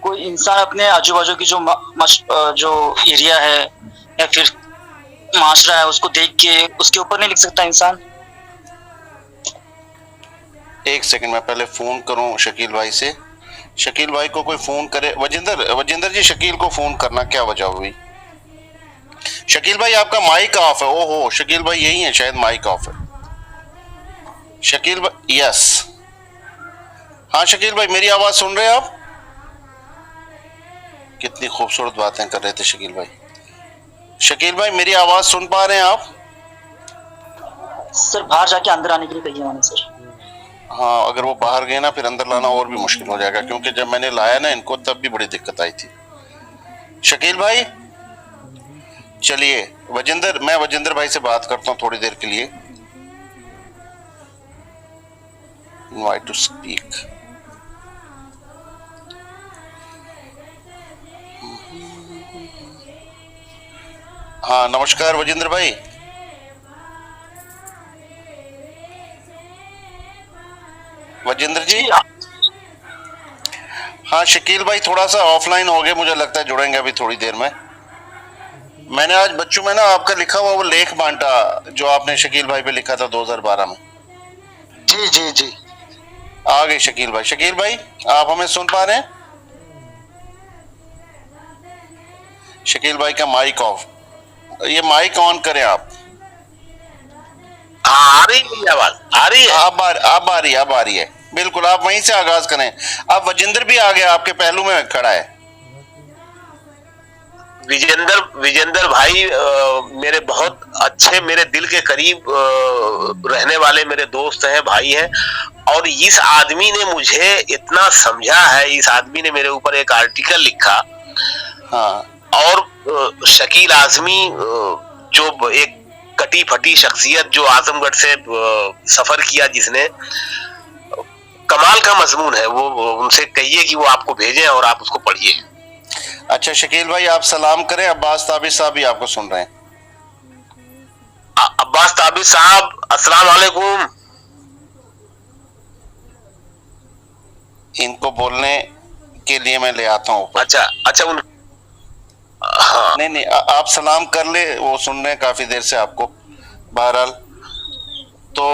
कोई इंसान अपने आजू बाजू की जो एरिया है या फिर माशरा है उसको देख के उसके ऊपर नहीं लिख सकता इंसान? एक सेकंड, मैं पहले फोन करूं शकील भाई से। शकील भाई को कोई फोन करे। वजिंदर जी, शकील को फोन करना, क्या वजह हुई? शकील भाई आपका माइक ऑफ है। ओहो, शकील भाई यही है शायद, माइक ऑफ है। शकील भाई, यस, हाँ शकील भाई, मेरी आवाज सुन रहे हैं आप? कितनी खूबसूरत बातें कर रहे थे शकील भाई। शकील भाई मेरी आवाज सुन पा रहे हैं आप? सर बाहर जाके अंदर आने के लिए कहिए मैंने सर। हाँ, अगर वो बाहर गए ना फिर अंदर लाना और भी मुश्किल हो जाएगा, क्योंकि जब मैंने लाया ना इनको तब भी बड़ी दिक्कत आई थी। शकील भाई चलिए, मैं वजिंदर भाई से बात करता हूँ थोड़ी देर के लिए। Invite to speak. हाँ नमस्कार वजिंदर भाई। वजिंदर जी, हाँ शकील भाई थोड़ा सा ऑफलाइन हो गए, मुझे लगता है जुड़ेंगे अभी थोड़ी देर में। मैंने आज बच्चों में ना आपका लिखा हुआ वो लेख बांटा जो आपने शकील भाई पे लिखा था 2012 में। जी जी जी आ गए शकील भाई। शकील भाई आप हमें सुन पा रहे हैं? शकील भाई का माइक ऑफ, ये माइक ऑन करें आप। आ रही है आवाज? आ रही है? अब आ रही है बिल्कुल। आप वहीं से आगाज करें। अब वजिंदर भी आ गया, आपके पहलू में खड़ा है। विजेंदर भाई मेरे बहुत अच्छे, मेरे दिल के करीब रहने वाले मेरे दोस्त हैं, भाई हैं, और इस आदमी ने मुझे इतना समझा है। इस आदमी ने मेरे ऊपर एक आर्टिकल लिखा। हाँ, और शकील आजमी जो एक कटी फटी शख्सियत जो आजमगढ़ से सफर किया, जिसने कमाल का मजमून है, वो उनसे कहिए कि वो आपको भेजें और आप उसको pढ़िए। अच्छा शकील भाई आप सलाम करें, अब्बास ताबिश साहब भी आपको सुन रहे हैं। अब्बास ताबिश साहब अस्सलाम वालेकुम। इनको बोलने के लिए मैं ले आता हूँ। अच्छा हाँ। नहीं आप सलाम कर ले, वो सुन रहे हैं काफी देर से आपको। बहरहाल तो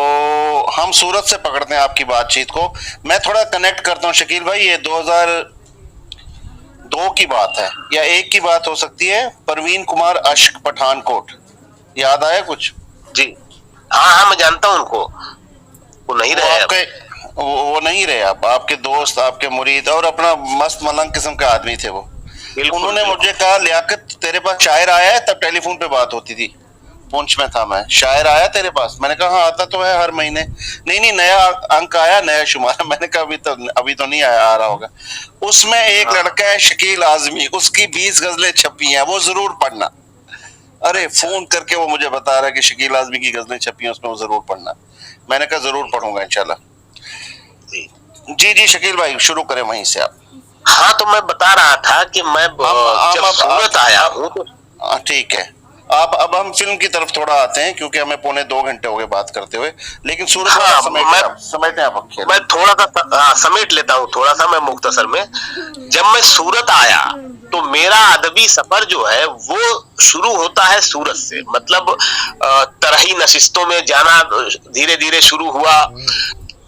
हम सूरत से पकड़ते हैं आपकी बातचीत को। मैं थोड़ा कनेक्ट करता हूँ शकील भाई। ये 2002 की बात है या 1 की बात हो सकती है। परवीन कुमार अश्क, पठानकोट, याद आया कुछ? जी हाँ मैं जानता हूँ उनको। वो नहीं रहे आपके, वो नहीं रहे। आपके दोस्त, आपके मुरीद और अपना मस्त मलंग किस्म का आदमी थे वो। उन्होंने मुझे कहा लियाकत तेरे पास शायर आया है, तब टेलीफोन पे बात होती थी, पुंछ में था मैं। शायर आया तेरे पास? मैंने कहा हाँ आता तो है हर महीने। नहीं नया अंक आया, नया शुमार। मैंने कहा अभी तो नहीं आया, आ रहा होगा। उसमें एक लड़का है शकील आजमी, उसकी 20 गजलें छपी हैं, वो जरूर पढ़ना। अरे फोन करके वो मुझे बता रहा है कि शकील आजमी की गजलें छपी हैं, उसमें वो जरूर पढ़ना। मैंने कहा जरूर पढ़ूंगा इंशाल्लाह। जी शकील भाई शुरू करें वहीं से आप। हाँ तो मैं बता रहा था कि मैं जब सूरत आया हूँ तो ठीक है। अब हम फिल्म की तरफ थोड़ा आते हैं, क्योंकि हमें 2.25 घंटे हो गए बात करते हुए। लेकिन सूरत समेटते आप। मैं थोड़ा सा समेट लेता हूँ, थोड़ा सा मैं मुख्तसर में। जब मैं सूरत आया तो मेरा अदबी सफर जो है वो शुरू होता है सूरत से। मतलब तरही नशिस्तों में जाना धीरे धीरे शुरू हुआ।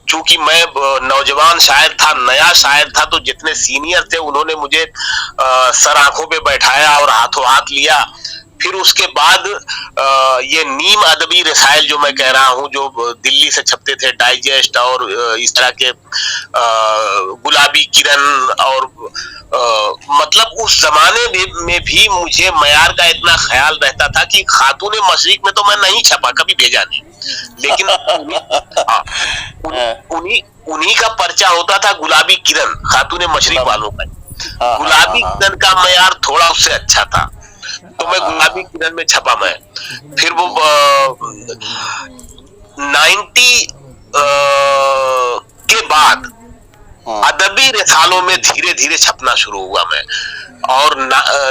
चूंकि मैं नौजवान शायर था, नया शायर था, तो जितने सीनियर थे उन्होंने मुझे सर आंखों पे बैठाया और हाथों हाथ लिया। फिर उसके बाद ये नीम अदबी रसायल जो मैं कह रहा हूँ, जो दिल्ली से छपते थे, डाइजेस्ट और इस तरह के गुलाबी किरण, और मतलब उस जमाने में भी मुझे मयार का इतना ख्याल रहता था कि खातून मशरिक में तो मैं नहीं छपा, कभी भेजा नहीं, लेकिन उन्हीं का पर्चा होता था गुलाबी किरण, खातून मशरिक वालों का। गुलाबी किरण का मयार थोड़ा उससे अच्छा था, तो मैं गुलाबी किरण में छपा मैं। फिर वो 90 के बाद अदबी रिसालों में धीरे धीरे छपना शुरू हुआ मैं। और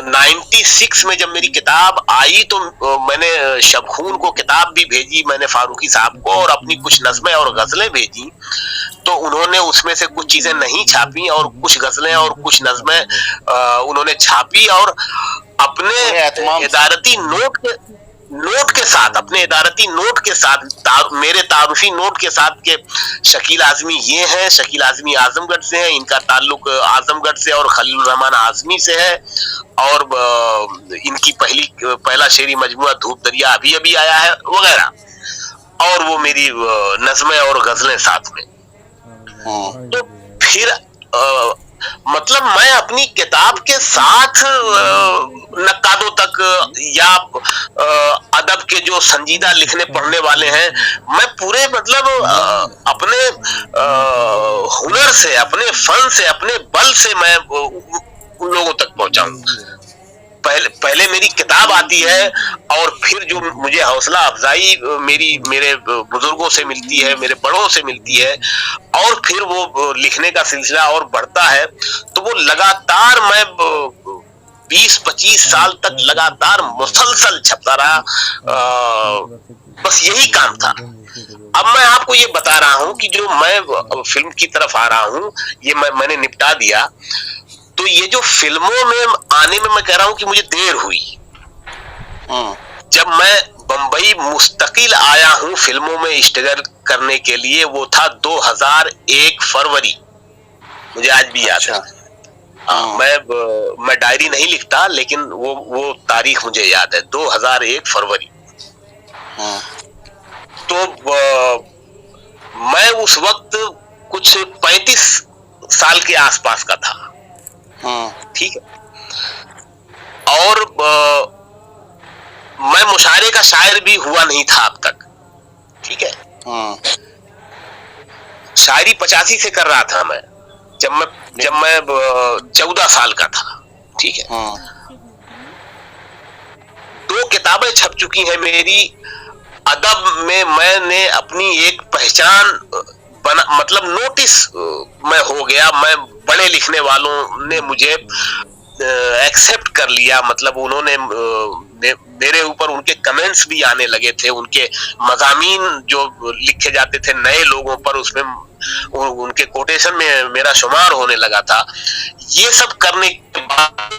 96 में जब मेरी किताब आई तो मैंने शबखून को किताब भी भेजी, मैंने फारूकी साहब को, और अपनी कुछ नज़में और गजलें भेजी, तो उन्होंने उसमें से कुछ चीजें नहीं छापी और कुछ गजलें और कुछ नज़में उन्होंने छापी, और अपने इदारती नोट के साथ, अपने इदारती नोट के साथ, मेरे तारुफी नोट के साथ के शकील आजमी ये हैं, शकील आजमी आजमगढ़ से हैं, इनका ताल्लुक आजमगढ़ से और खलील रहमान आजमी से है, और इनकी पहला शेरी मजमुआ धूप दरिया अभी अभी आया है वगैरह, और वो मेरी नज़में और गजलें साथ में। तो फिर मतलब मैं अपनी किताब के साथ नक्कादों तक या अदब के जो संजीदा लिखने पढ़ने वाले हैं, मैं पूरे मतलब अपने हुनर से, अपने फन से, अपने बल से मैं उन लोगों तक पहुंचाऊं। पहले मेरी किताब आती है, और फिर जो मुझे हौसला अफजाई मेरे बुजुर्गों से मिलती है, मेरे बड़ों से मिलती है, और फिर वो लिखने का सिलसिला और बढ़ता है। तो वो लगातार मैं 20-25 साल तक लगातार मुसलसल छपता रहा, बस यही काम था। अब मैं आपको ये बता रहा हूं कि जो मैं फिल्म की तरफ आ रहा हूं, ये मैंने निपटा दिया। तो ये जो फिल्मों में आने में मैं कह रहा हूं कि मुझे देर हुई। जब मैं बंबई मुस्तकिल आया हूं फिल्मों में स्ट्रगल करने के लिए, वो था 2001 फरवरी, मुझे आज भी याद है। मैं डायरी नहीं लिखता, लेकिन वो तारीख मुझे याद है, 2001 फरवरी। तो मैं उस वक्त कुछ 35 साल के आसपास का था, ठीक है, और मैं मुशायरे का शायर भी हुआ नहीं था अब तक, ठीक है। शायरी 85 से कर रहा था मैं, जब मैं 14 साल का था, ठीक है। 2 किताबें छप चुकी हैं मेरी। अदब में मैंने अपनी एक पहचान मतलब नोटिस में हो गया, मैं बड़े लिखने वालों ने मुझे एक्सेप्ट कर लिया, मतलब उन्होंने मेरे ऊपर उनके कमेंट्स भी आने लगे थे, उनके मज़ामीन जो लिखे जाते थे नए लोगों पर, उसमें उनके कोटेशन में मेरा शुमार होने लगा था। ये सब करने के बाद